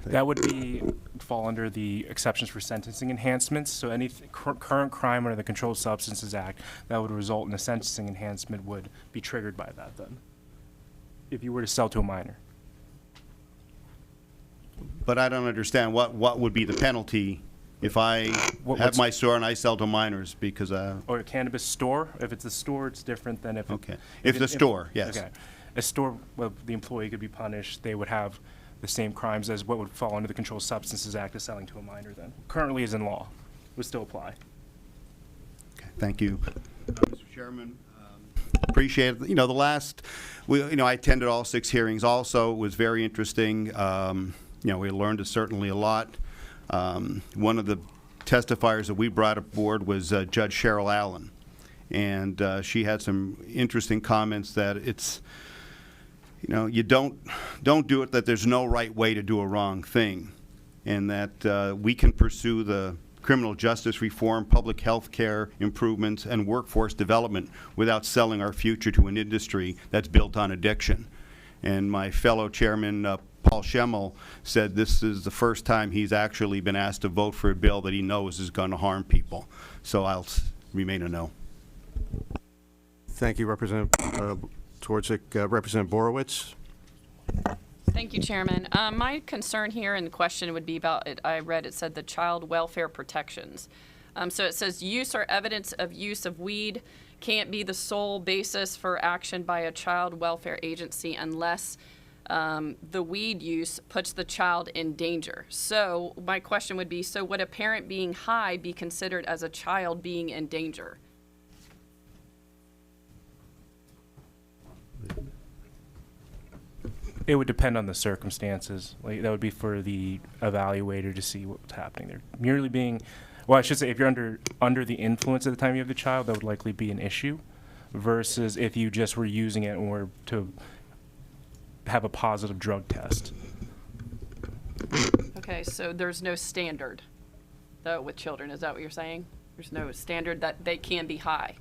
That would fall under the exceptions for sentencing enhancements. So any current crime under the Controlled Substances Act that would result in a sentencing enhancement would be triggered by that then, if you were to sell to a minor. But I don't understand what would be the penalty if I have my store and I sell to minors because or a cannabis store. If it's a store, it's different than if okay. If the store, yes. Okay. A store, well, the employee could be punished. They would have the same crimes as what would fall under the Controlled Substances Act as selling to a minor then. Currently is in law. Would still apply. Okay, thank you. Mr. Chairman, appreciate it. The last, I attended all 6 hearings also. It was very interesting. We learned certainly a lot. One of the testifiers that we brought aboard was Judge Cheryl Allen. And she had some interesting comments that it's, you don't do it, that there's no right way to do a wrong thing. and that we can pursue the criminal justice reform, public health care improvements, and workforce development without selling our future to an industry that's built on addiction. And my fellow chairman, Paul Schemmel, said this is the first time he's actually been asked to vote for a bill that he knows is going to harm people. So I'll remain a no. Thank you, Representative Twardzik. Representative Borowitz? Thank you, Chairman. My concern here and the question would be about, I read it said the child welfare protections. So it says use or evidence of use of weed can't be the sole basis for action by a child welfare agency unless the weed use puts the child in danger. So my question would be, so would a parent being high be considered as a child being in danger? It would depend on the circumstances. Like, that would be for the evaluator to see what's happening there. Merely being, well, I should say, if you're under the influence at the time you have the child, that would likely be an issue, versus if you just were using it and were to have a positive drug test. Okay, so there's no standard, though, with children. Is that what you're saying? There's no standard that they can be high.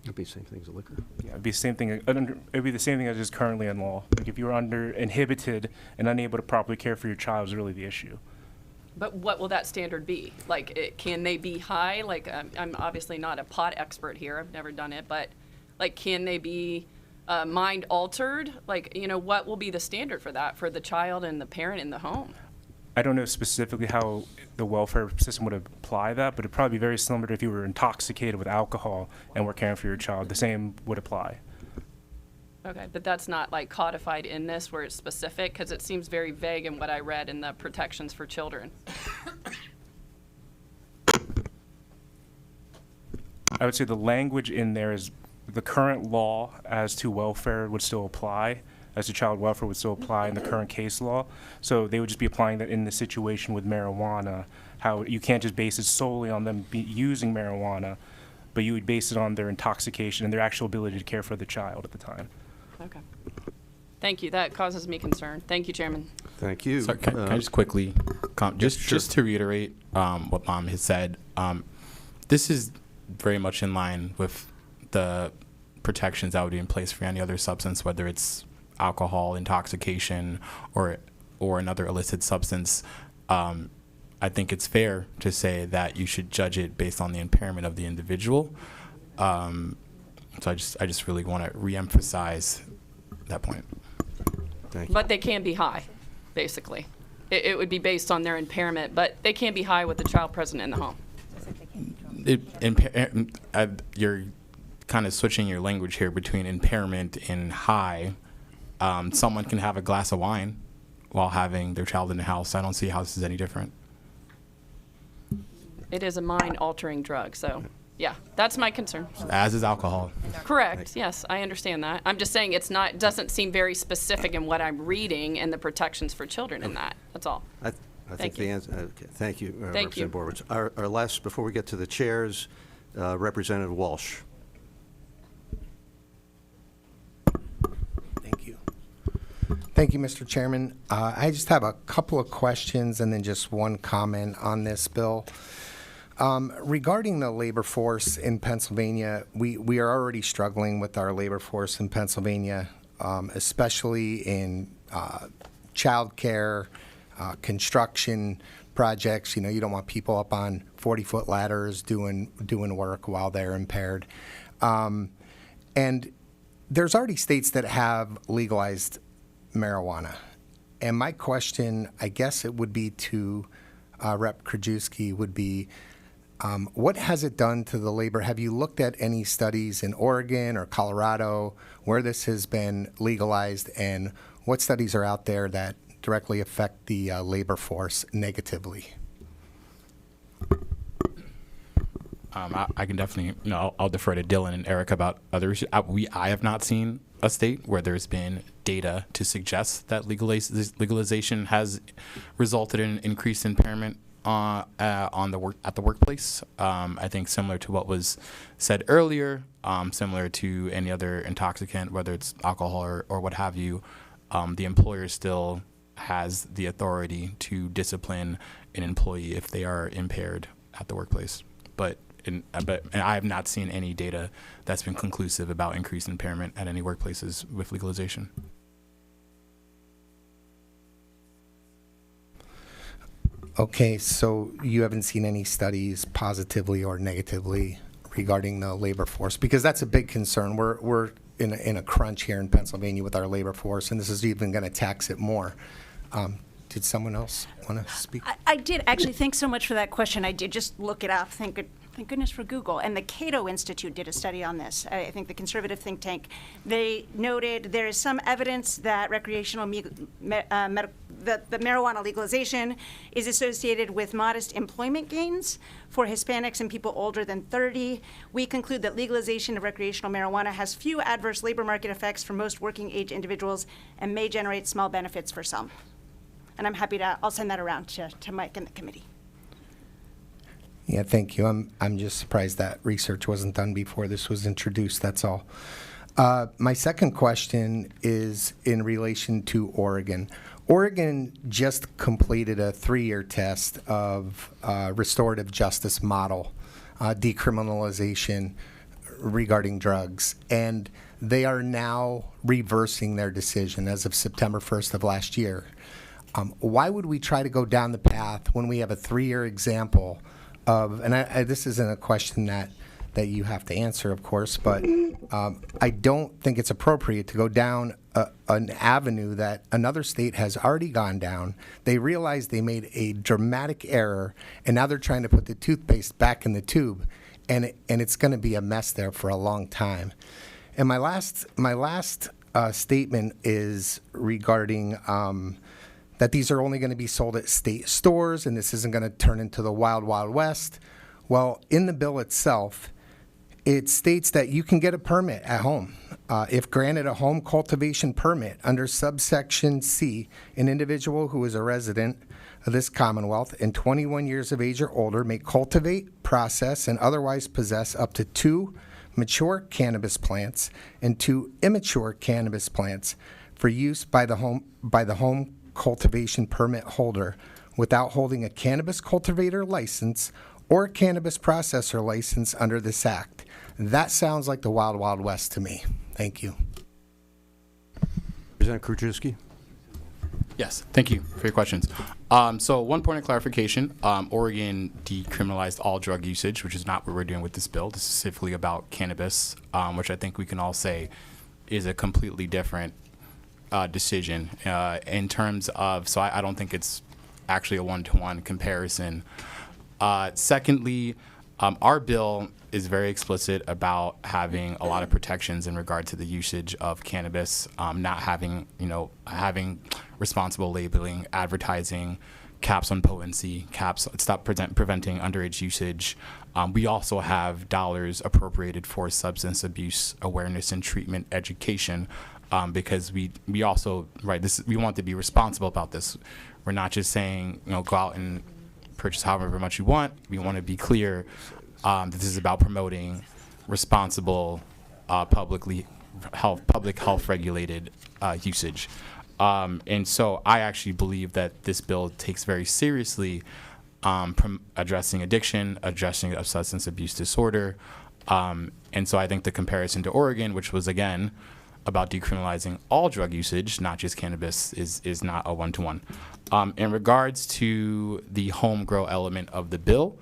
It'd be the same thing as a liquor. Yeah, it'd be the same thing. It'd be the same thing as is currently in law. Like, if you were inhibited and unable to properly care for your child, is really the issue. But what will that standard be? Like, can they be high? Like, I'm obviously not a pot expert here. I've never done it, but like, can they be mind altered? Like, you know, what will be the standard for that for the child and the parent in the home? I don't know specifically how the welfare system would apply that, but it'd probably be very similar to if you were intoxicated with alcohol and were caring for your child. The same would apply. Okay, but that's not like codified in this where it's specific, because it seems very vague in what I read in the protections for children. I would say the language in there is the current law as to welfare would still apply, as to child welfare would still apply in the current case law. So they would just be applying that in the situation with marijuana, how you can't just base it solely on them using marijuana, but you would base it on their intoxication and their actual ability to care for the child at the time. Okay. Thank you. That causes me concern. Thank you, Chairman. Thank you. Sorry, can I just quickly, just to reiterate what Mom has said, this is very much in line with the protections that would be in place for any other substance, whether it's alcohol, intoxication, or another illicit substance. I think it's fair to say that you should judge it based on the impairment of the individual. So I just really want to reemphasize that point. Thank you. But they can be high, basically. It would be based on their impairment, but they can be high with the child present in the home. You're kind of switching your language here between impairment and high. Someone can have a glass of wine while having their child in the house. I don't see how this is any different. It is a mind-altering drug, so yeah, that's my concern. As is alcohol. Correct. Yes, I understand that. I'm just saying it doesn't seem very specific in what I'm reading and the protections for children in that. That's all. I think the answer. Okay, thank you, Thank you. Representative Borowitz. Our last, before we get to the chairs, Representative Walsh. Thank you, Mr. Chairman. I just have a couple of questions and then just one comment on this bill. Regarding the labor force in Pennsylvania, we are already struggling with our labor force in Pennsylvania, especially in child care, construction projects. You know, you don't want people up on 40-foot ladders doing work while they're impaired. And there's already states that have legalized marijuana. And my question, I guess it would be to Rep. Krajewski, would be, what has it done to the labor? Have you looked at any studies in Oregon or Colorado where this has been legalized, and what studies are out there that directly affect the labor force negatively? I can definitely, I'll defer to Dylan and Eric about other issues. I have not seen a state where there's been data to suggest that legalization has resulted in increased impairment at the workplace. I think similar to what was said earlier, similar to any other intoxicant, whether it's alcohol or what have you, the employer still has the authority to discipline an employee if they are impaired at the workplace. But I have not seen any data that's been conclusive about increased impairment at any workplaces with legalization. Okay, so you haven't seen any studies positively or negatively regarding the labor force? Because that's a big concern. We're in a crunch here in Pennsylvania with our labor force, and this is even going to tax it more. Did someone else want to speak? I did. Actually, thanks so much for that question. I did just look it up. Thank goodness for Google. And the Cato Institute did a study on this. I think the conservative think tank. They noted there is some evidence that recreational the marijuana legalization is associated with modest employment gains for Hispanics and people older than 30. We conclude that legalization of recreational marijuana has few adverse labor market effects for most working age individuals and may generate small benefits for some. And I'm happy I'll send that around to Mike and the committee. Yeah, thank you. I'm just surprised that research wasn't done before this was introduced, that's all. My second question is in relation to Oregon. Oregon just completed a 3-year test of restorative justice model, decriminalization regarding drugs, and they are now reversing their decision as of September 1st of last year. Why would we try to go down the path when we have a 3-year example of, and this isn't a question that you have to answer, of course, but I don't think it's appropriate to go down an avenue that another state has already gone down. They realized they made a dramatic error, and now they're trying to put the toothpaste back in the tube, and it's going to be a mess there for a long time. And my last statement is regarding that these are only going to be sold at state stores, and this isn't going to turn into the wild, wild west. Well, in the bill itself, it states that you can get a permit at home. If granted a home cultivation permit under subsection C, an individual who is a resident of this Commonwealth and 21 years of age or older may cultivate, process, and otherwise possess up to 2 mature cannabis plants and 2 immature cannabis plants for use by the home cultivation permit holder without holding a cannabis cultivator license or a cannabis processor license under this act. That sounds like the wild, wild west to me. Thank you. Representative Krajewski. Yes, thank you for your questions. So one point of clarification, Oregon decriminalized all drug usage, which is not what we're doing with this bill. This is specifically about cannabis, which I think we can all say is a completely different decision in terms of, so I don't think it's actually a one-to-one comparison. Secondly, our bill is very explicit about having a lot of protections in regard to the usage of cannabis, not having responsible labeling, advertising, caps on potency, stop preventing underage usage. We also have dollars appropriated for substance abuse awareness and treatment education, because we also, we want to be responsible about this. We're not just saying, go out and purchase however much you want. We want to be clear that this is about promoting responsible public health regulated usage. And so I actually believe that this bill takes very seriously addressing addiction, addressing a substance abuse disorder. And so I think the comparison to Oregon, which was, again, about decriminalizing all drug usage, not just cannabis, is not a one-to-one. In regards to the home grow element of the bill,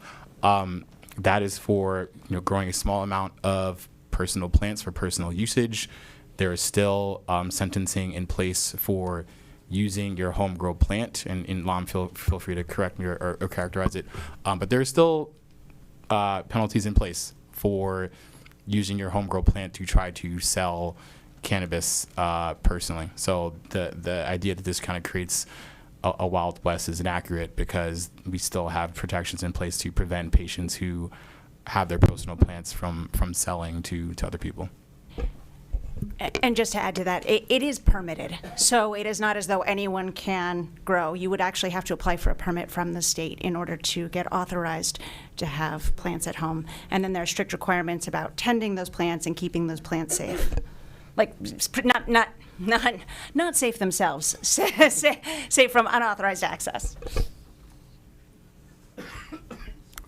that is for growing a small amount of personal plants for personal usage. There is still sentencing in place for using your home grow plant, and Lon, feel free to correct me or characterize it. But there are still penalties in place for using your home grow plant to try to sell cannabis personally. So the idea that this kind of creates a Wild West is inaccurate, because we still have protections in place to prevent patients who have their personal plants from selling to other people. And just to add to that, it is permitted. So it is not as though anyone can grow. You would actually have to apply for a permit from the state in order to get authorized to have plants at home. And then there are strict requirements about tending those plants and keeping those plants safe. Like, not not safe themselves, safe from unauthorized access.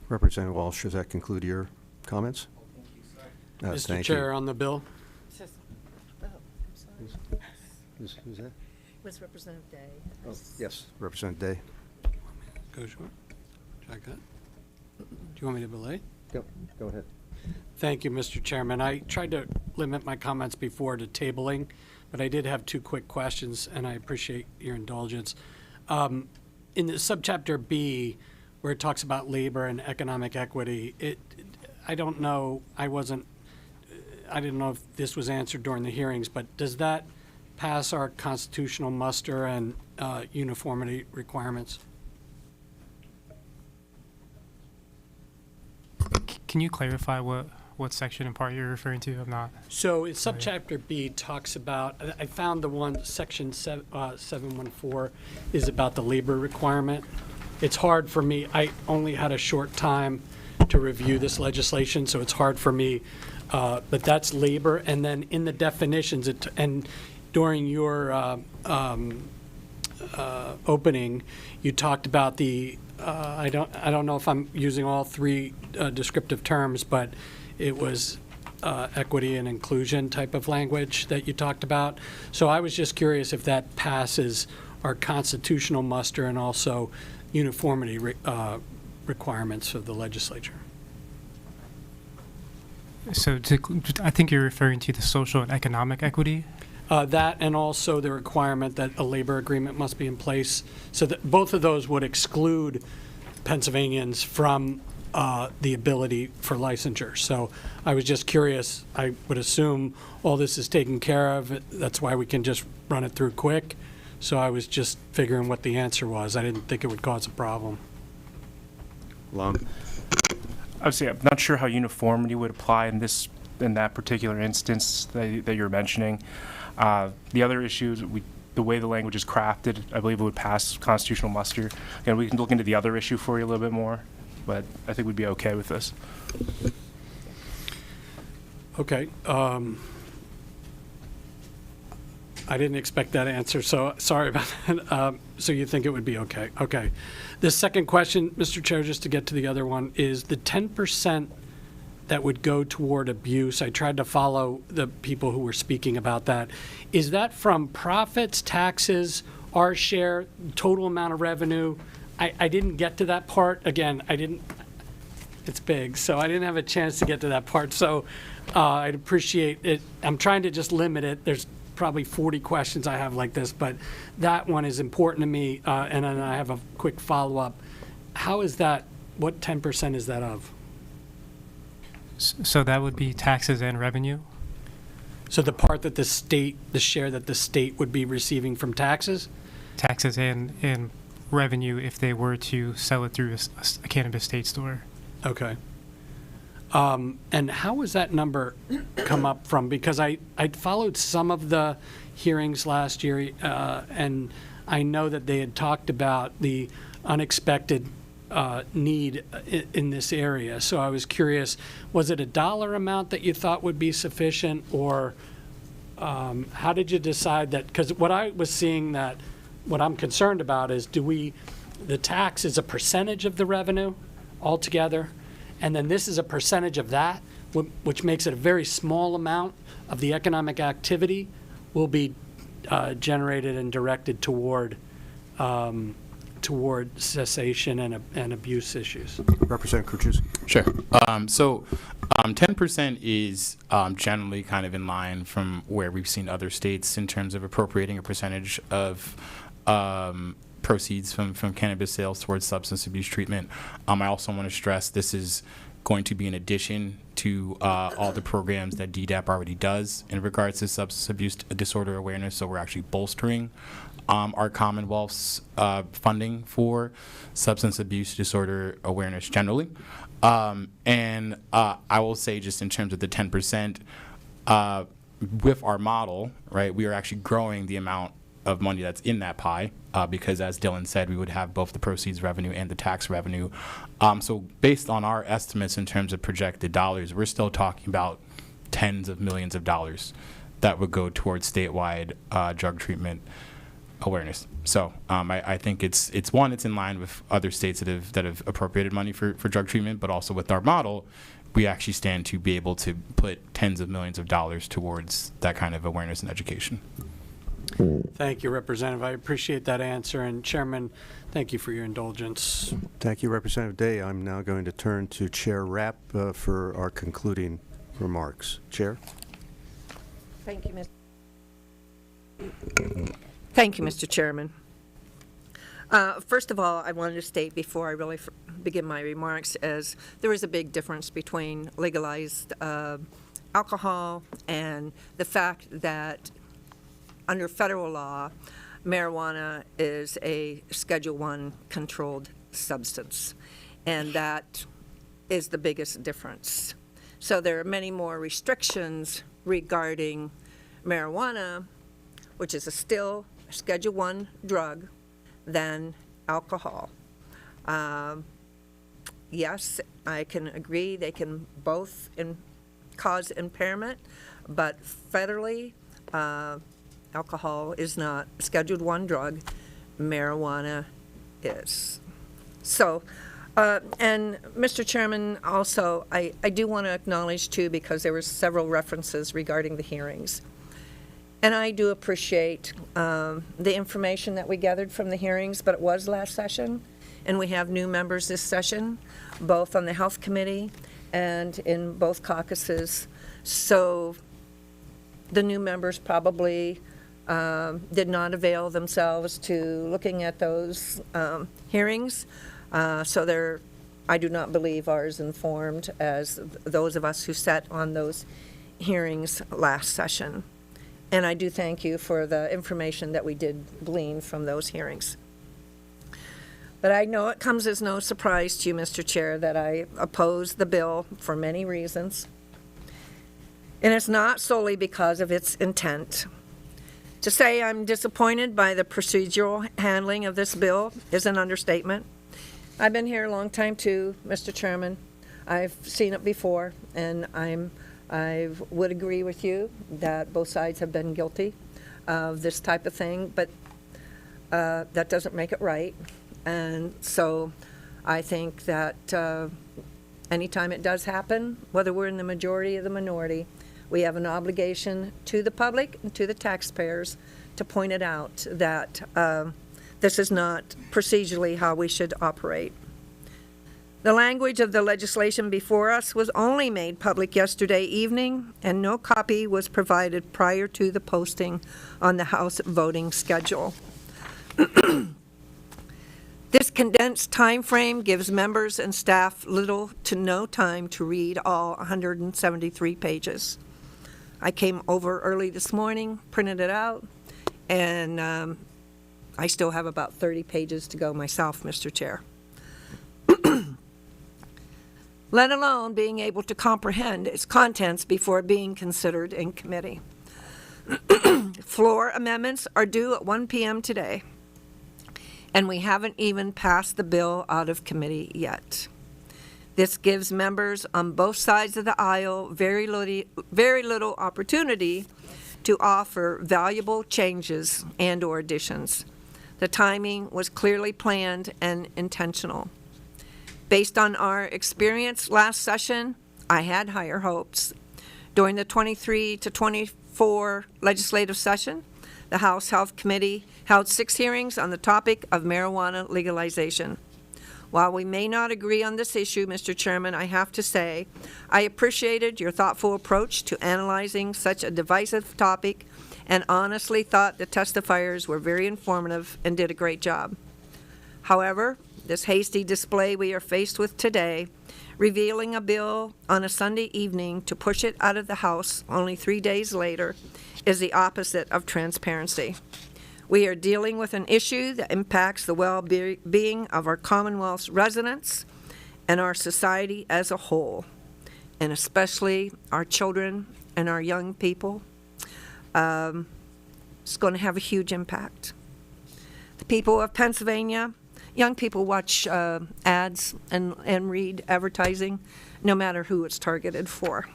Representative Walsh, does that conclude your comments? Mr. Thank Chair, you. on the bill. Who's that? Was Representative Day. Oh, yes, Representative Day. Go short. Check that. Do you want me to belay? Go ahead. Thank you, Mr. Chairman. I tried to limit my comments before to tabling, but I did have two quick questions, and I appreciate your indulgence. In the subchapter B, where it talks about labor and economic equity, I don't know, I didn't know if this was answered during the hearings, but does that pass our constitutional muster and uniformity requirements? Can you clarify what section and part you're referring to? I'm not. So it's subchapter B talks about, I found the one, section 714 is about the labor requirement. It's hard for me, I only had a short time to review this legislation, so it's hard for me, but that's labor. And then in the definitions, and during your opening, you talked about the, I don't know if I'm using all three descriptive terms, but it was equity and inclusion type of language that you talked about. So I was just curious if that passes our constitutional muster and also uniformity requirements of the legislature. So I think you're referring to the social and economic equity. That and also the requirement that a labor agreement must be in place. So that both of those would exclude Pennsylvanians from the ability for licensure. So I was just curious, I would assume all this is taken care of. That's why we can just run it through quick. So I was just figuring what the answer was. I didn't think it would cause a problem. Long. I would say I'm not sure how uniformity would apply in that particular instance that you're mentioning. The other issues, the way the language is crafted, I believe it would pass constitutional muster. Again, we can look into the other issue for you a little bit more, but I think we'd be okay with this. Okay. I didn't expect that answer, so sorry about that. So you think it would be okay? Okay. The second question, Mr. Chair, just to get to the other one, is the 10% that would go toward abuse. I tried to follow the people who were speaking about that. Is that from profits, taxes, our share, total amount of revenue? I didn't get to that part. Again, it's big, so I didn't have a chance to get to that part. So I'd appreciate it. I'm trying to just limit it. There's probably 40 questions I have like this, but that one is important to me. And then I have a quick follow-up. How is that, what 10% is that of? So that would be taxes and revenue? So the part that the share that the state would be receiving from taxes? Taxes and revenue if they were to sell it through a cannabis state store. Okay. And how was that number come up from? Because I followed some of the hearings last year, and I know that they had talked about the unexpected need in this area. So I was curious, was it a dollar amount that you thought would be sufficient, or how did you decide that? Because what I was seeing that, what I'm concerned about is the tax is a percentage of the revenue altogether, and then this is a percentage of that, which makes it a very small amount of the economic activity will be generated and directed toward cessation and abuse issues. Representative Krajewski. Sure. So 10% is generally kind of in line from where we've seen other states in terms of appropriating a percentage of proceeds from cannabis sales towards substance abuse treatment. I also want to stress this is going to be in addition to all the programs that DDAP already does in regards to substance abuse disorder awareness. So we're actually bolstering our Commonwealth's funding for substance abuse disorder awareness generally. And I will say, just in terms of the 10%, with our model, right, we are actually growing the amount of money that's in that pie, because as Dylan said, we would have both the proceeds revenue and the tax revenue. So based on our estimates in terms of projected dollars, we're still talking about tens of millions of dollars that would go towards statewide drug treatment awareness. So I think it's in line with other states that have appropriated money for drug treatment, but also with our model, we actually stand to be able to put tens of millions of dollars towards that kind of awareness and education. Thank you, Representative. I appreciate that answer. And Chairman, thank you for your indulgence. Thank you, Representative Day. I'm now going to turn to Chair Rapp for our concluding remarks. Chair? Thank you, Thank you, Mr. Chairman. First of all, I wanted to state before I really begin my remarks as there is a big difference between legalized alcohol and the fact that under federal law, marijuana is a Schedule I controlled substance, and that is the biggest difference. So there are many more restrictions regarding marijuana, which is still a Schedule I drug, than alcohol. Yes, I can agree they can both cause impairment, but federally, alcohol is not a Scheduled I drug. Marijuana is. So, and Mr. Chairman, also, I do want to acknowledge too, because there were several references regarding the hearings. And I do appreciate the information that we gathered from the hearings, but it was last session, and we have new members this session, both on the Health Committee and in both caucuses. So the new members probably did not avail themselves to looking at those hearings. So I do not believe are as informed as those of us who sat on those hearings last session. And I do thank you for the information that we did glean from those hearings. But I know it comes as no surprise to you, Mr. Chair, that I oppose the bill for many reasons. And it's not solely because of its intent. To say I'm disappointed by the procedural handling of this bill is an understatement. I've been here a long time too, Mr. Chairman. I've seen it before, and I would agree with you that both sides have been guilty of this type of thing, but that doesn't make it right. And so I think that anytime it does happen, whether we're in the majority or the minority, we have an obligation to the public and to the taxpayers to point it out that this is not procedurally how we should operate. The language of the legislation before us was only made public yesterday evening, and no copy was provided prior to the posting on the House voting schedule. This condensed time frame gives members and staff little to no time to read all 173 pages. I came over early this morning, printed it out, and I still have about 30 pages to go myself, Mr. Chair. Let alone being able to comprehend its contents before being considered in committee. Floor amendments are due at 1 p.m. today, and we haven't even passed the bill out of committee yet. This gives members on both sides of the aisle very little opportunity to offer valuable changes and/or additions. The timing was clearly planned and intentional. Based on our experience last session, I had higher hopes. During the 23 to 24 legislative session, the House Health Committee held 6 hearings on the topic of marijuana legalization. While we may not agree on this issue, Mr. Chairman, I have to say I appreciated your thoughtful approach to analyzing such a divisive topic and honestly thought the testifiers were very informative and did a great job. However, this hasty display we are faced with today, revealing a bill on a Sunday evening to push it out of the House only 3 days later, is the opposite of transparency. We are dealing with an issue that impacts the well-being of our Commonwealth's residents and our society as a whole, and especially our children and our young people. It's going to have a huge impact. The people of Pennsylvania, young people watch ads and read advertising, no matter who it's targeted for.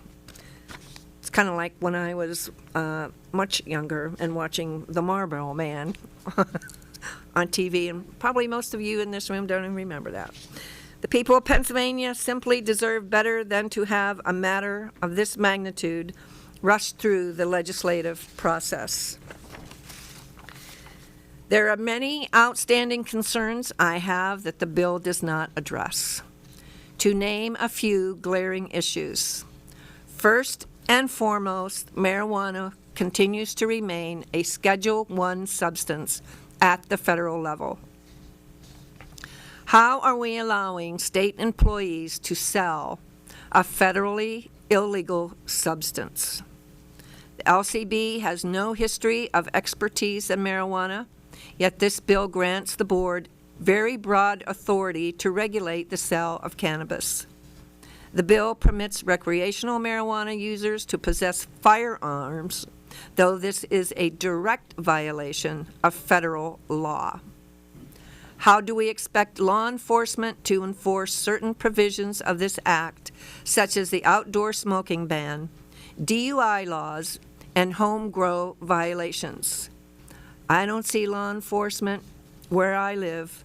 It's kind of like when I was much younger and watching The Marlboro Man on TV, and probably most of you in this room don't even remember that. The people of Pennsylvania simply deserve better than to have a matter of this magnitude rushed through the legislative process. There are many outstanding concerns I have that the bill does not address. To name a few glaring issues. First and foremost, marijuana continues to remain a Schedule I substance at the federal level. How are we allowing state employees to sell a federally illegal substance? The LCB has no history of expertise in marijuana, yet this bill grants the board very broad authority to regulate the sale of cannabis. The bill permits recreational marijuana users to possess firearms, though this is a direct violation of federal law. How do we expect law enforcement to enforce certain provisions of this act, such as the outdoor smoking ban, DUI laws, and home grow violations? I don't see law enforcement where I live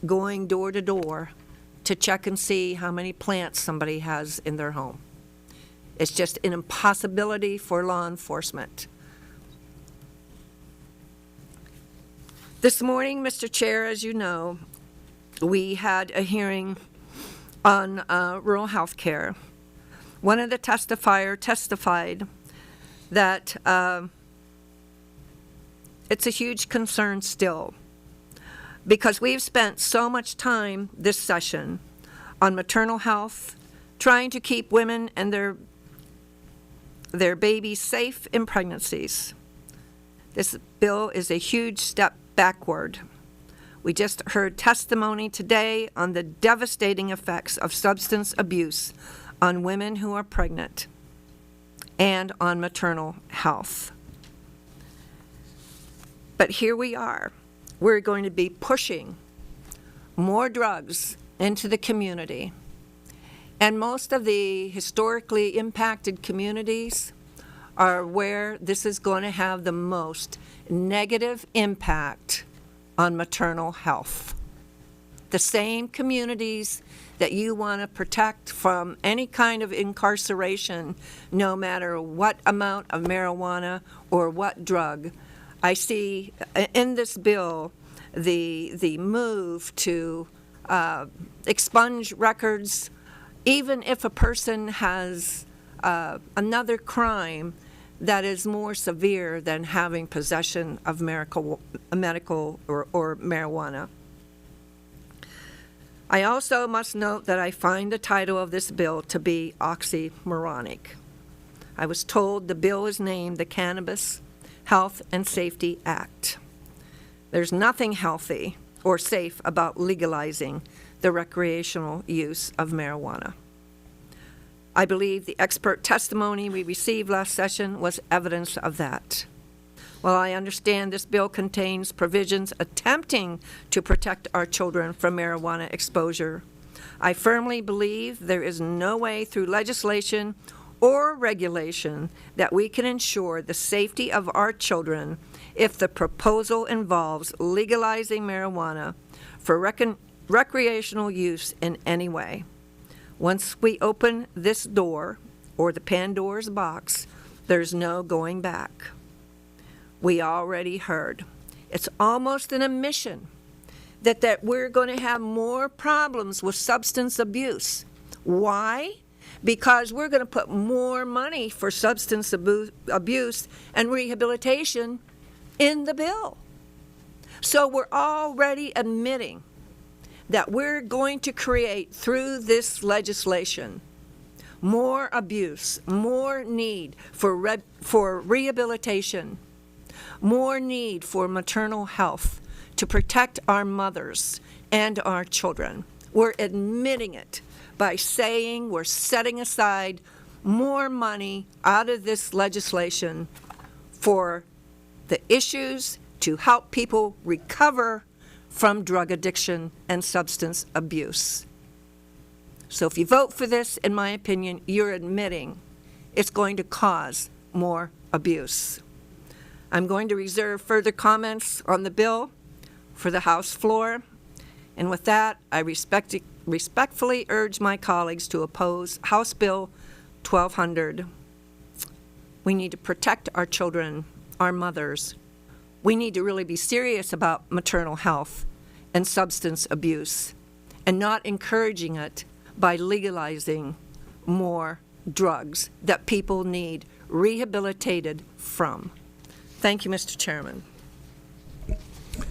going door to door to check and see how many plants somebody has in their home. It's just an impossibility for law enforcement. This morning, Mr. Chair, as you know, we had a hearing on rural health care. One of the testifiers testified that it's a huge concern still, because we've spent so much time this session on maternal health, trying to keep women and their babies safe in pregnancies. This bill is a huge step backward. We just heard testimony today on the devastating effects of substance abuse on women who are pregnant and on maternal health. But here we are. We're going to be pushing more drugs into the community. And most of the historically impacted communities are where this is going to have the most negative impact on maternal health. The same communities that you want to protect from any kind of incarceration, no matter what amount of marijuana or what drug. I see in this bill the move to expunge records, even if a person has another crime that is more severe than having possession of medical or marijuana. I also must note that I find the title of this bill to be oxymoronic. I was told the bill is named the Cannabis Health and Safety Act. There's nothing healthy or safe about legalizing the recreational use of marijuana. I believe the expert testimony we received last session was evidence of that. While I understand this bill contains provisions attempting to protect our children from marijuana exposure, I firmly believe there is no way through legislation or regulation that we can ensure the safety of our children if the proposal involves legalizing marijuana for recreational use in any way. Once we open this door, or the Pandora's box, there's no going back. We already heard. It's almost an admission that we're going to have more problems with substance abuse. Why? Because we're going to put more money for substance abuse and rehabilitation in the bill. So we're already admitting that we're going to create, through this legislation, more abuse, more need for rehabilitation, more need for maternal health to protect our mothers and our children. We're admitting it by saying we're setting aside more money out of this legislation for the issues to help people recover from drug addiction and substance abuse. So if you vote for this, in my opinion, you're admitting it's going to cause more abuse. I'm going to reserve further comments on the bill for the House floor. And with that, I respectfully urge my colleagues to oppose House Bill 1200. We need to protect our children, our mothers. We need to really be serious about maternal health and substance abuse and not encouraging it by legalizing more drugs that people need rehabilitated from. Thank you, Mr. Chairman.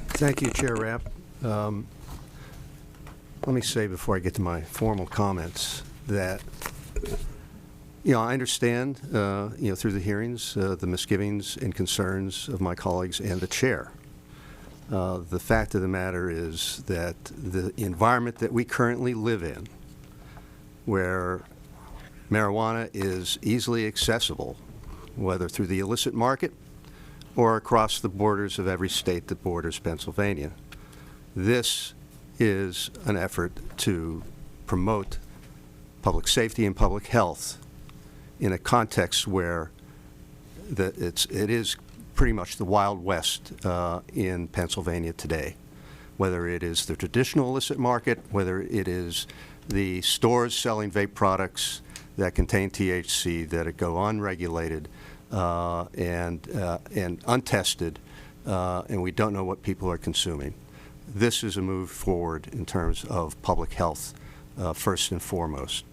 Thank you, Chair Rapp. Let me say before I get to my formal comments that, I understand, through the hearings, the misgivings and concerns of my colleagues and the chair. The fact of the matter is that the environment that we currently live in, where marijuana is easily accessible, whether through the illicit market or across the borders of every state that borders Pennsylvania, this is an effort to promote public safety and public health in a context where it is pretty much the Wild West in Pennsylvania today, whether it is the traditional illicit market, whether it is the stores selling vape products that contain THC that go unregulated and untested, and we don't know what people are consuming. This is a move forward in terms of public health, first and foremost.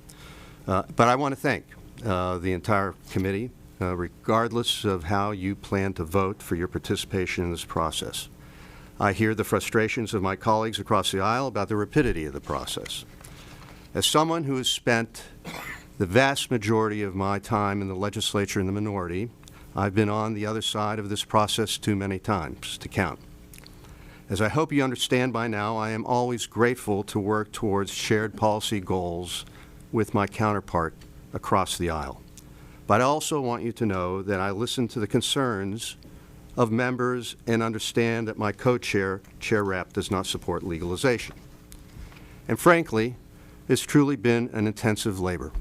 But I want to thank the entire committee, regardless of how you plan to vote, for your participation in this process. I hear the frustrations of my colleagues across the aisle about the rapidity of the process. As someone who has spent the vast majority of my time in the legislature in the minority, I've been on the other side of this process too many times to count. As I hope you understand by now, I am always grateful to work towards shared policy goals with my counterpart across the aisle. But I also want you to know that I listen to the concerns of members and understand that my co-chair, Chair Rapp, does not support legalization. And frankly, it's truly been an intensive labor.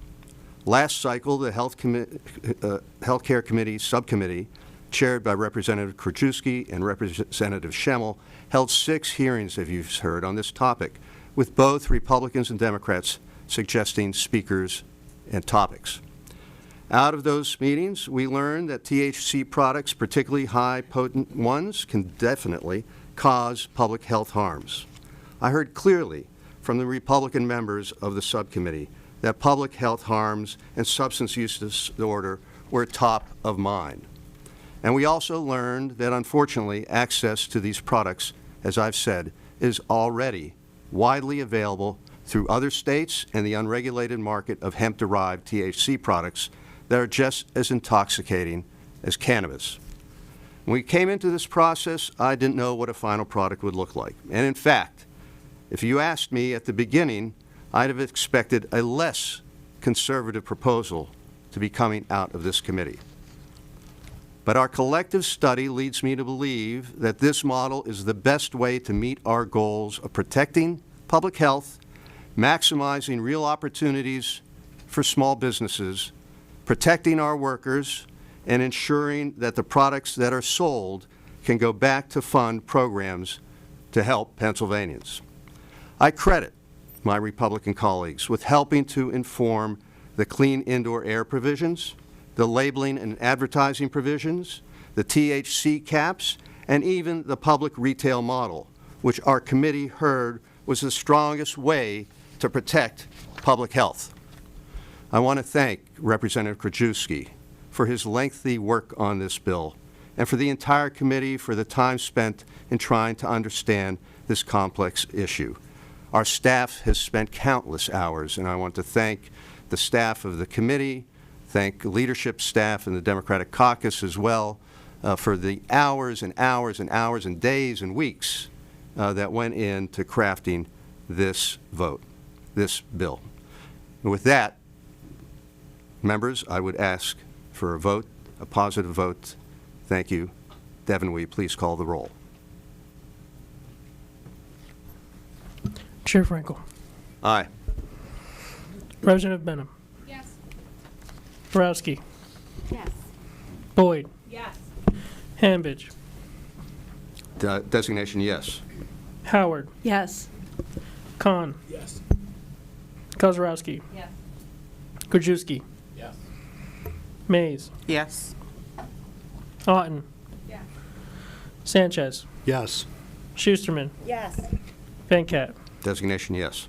Last cycle, the Healthcare Committee Subcommittee, chaired by Representative Krajewski and Representative Schemmel, held 6 hearings, as you've heard, on this topic, with both Republicans and Democrats suggesting speakers and topics. Out of those meetings, we learned that THC products, particularly high-potent ones, can definitely cause public health harms. I heard clearly from the Republican members of the subcommittee that public health harms and substance use disorder were top of mind. And we also learned that, unfortunately, access to these products, as I've said, is already widely available through other states and the unregulated market of hemp-derived THC products that are just as intoxicating as cannabis. When we came into this process, I didn't know what a final product would look like. And in fact, if you asked me at the beginning, I'd have expected a less conservative proposal to be coming out of this committee. But our collective study leads me to believe that this model is the best way to meet our goals of protecting public health, maximizing real opportunities for small businesses, protecting our workers, and ensuring that the products that are sold can go back to fund programs to help Pennsylvanians. I credit my Republican colleagues with helping to inform the clean indoor air provisions, the labeling and advertising provisions, the THC caps, and even the public retail model, which our committee heard was the strongest way to protect public health. I want to thank Representative Krajewski for his lengthy work on this bill, and for the entire committee for the time spent in trying to understand this complex issue. Our staff has spent countless hours, and I want to thank the staff of the committee, thank leadership staff and the Democratic caucus as well, for the hours and hours and hours and days and weeks that went into crafting this bill. And with that, members, I would ask for a vote, a positive vote. Thank you. Devin, will you please call the roll? Chair Frankel. Aye. Representative Benham. Yes. Borowski. Yes. Boyd. Yes. Hanbidge. Designation, yes. Howard. Yes. Khan. Yes. Kozrowski. Yes. Krajewski. Yes. Mays. Yes. Otten. Yes. Sanchez. Yes. Schusterman. Yes. Venkat. Designation, yes.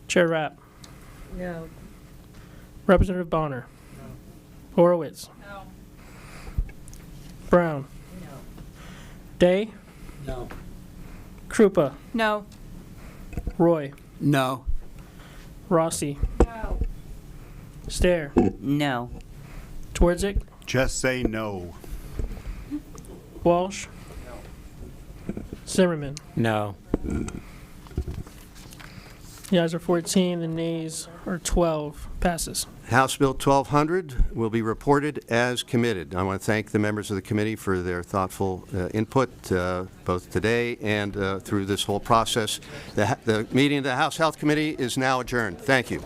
Chair Rapp. No. Representative Bonner. Horowitz. No. Brown. No. Day. No. No. Krupa. Roy. No. Rossi. No. Stare. No. Twardzik. Just say no. Walsh. Zimmerman. No. The ayes are 14, the nays are 12. Passes. House Bill 1200 will be reported as committed. I want to thank the members of the committee for their thoughtful input, both today and through this whole process. The meeting of the House Health Committee is now adjourned. Thank you.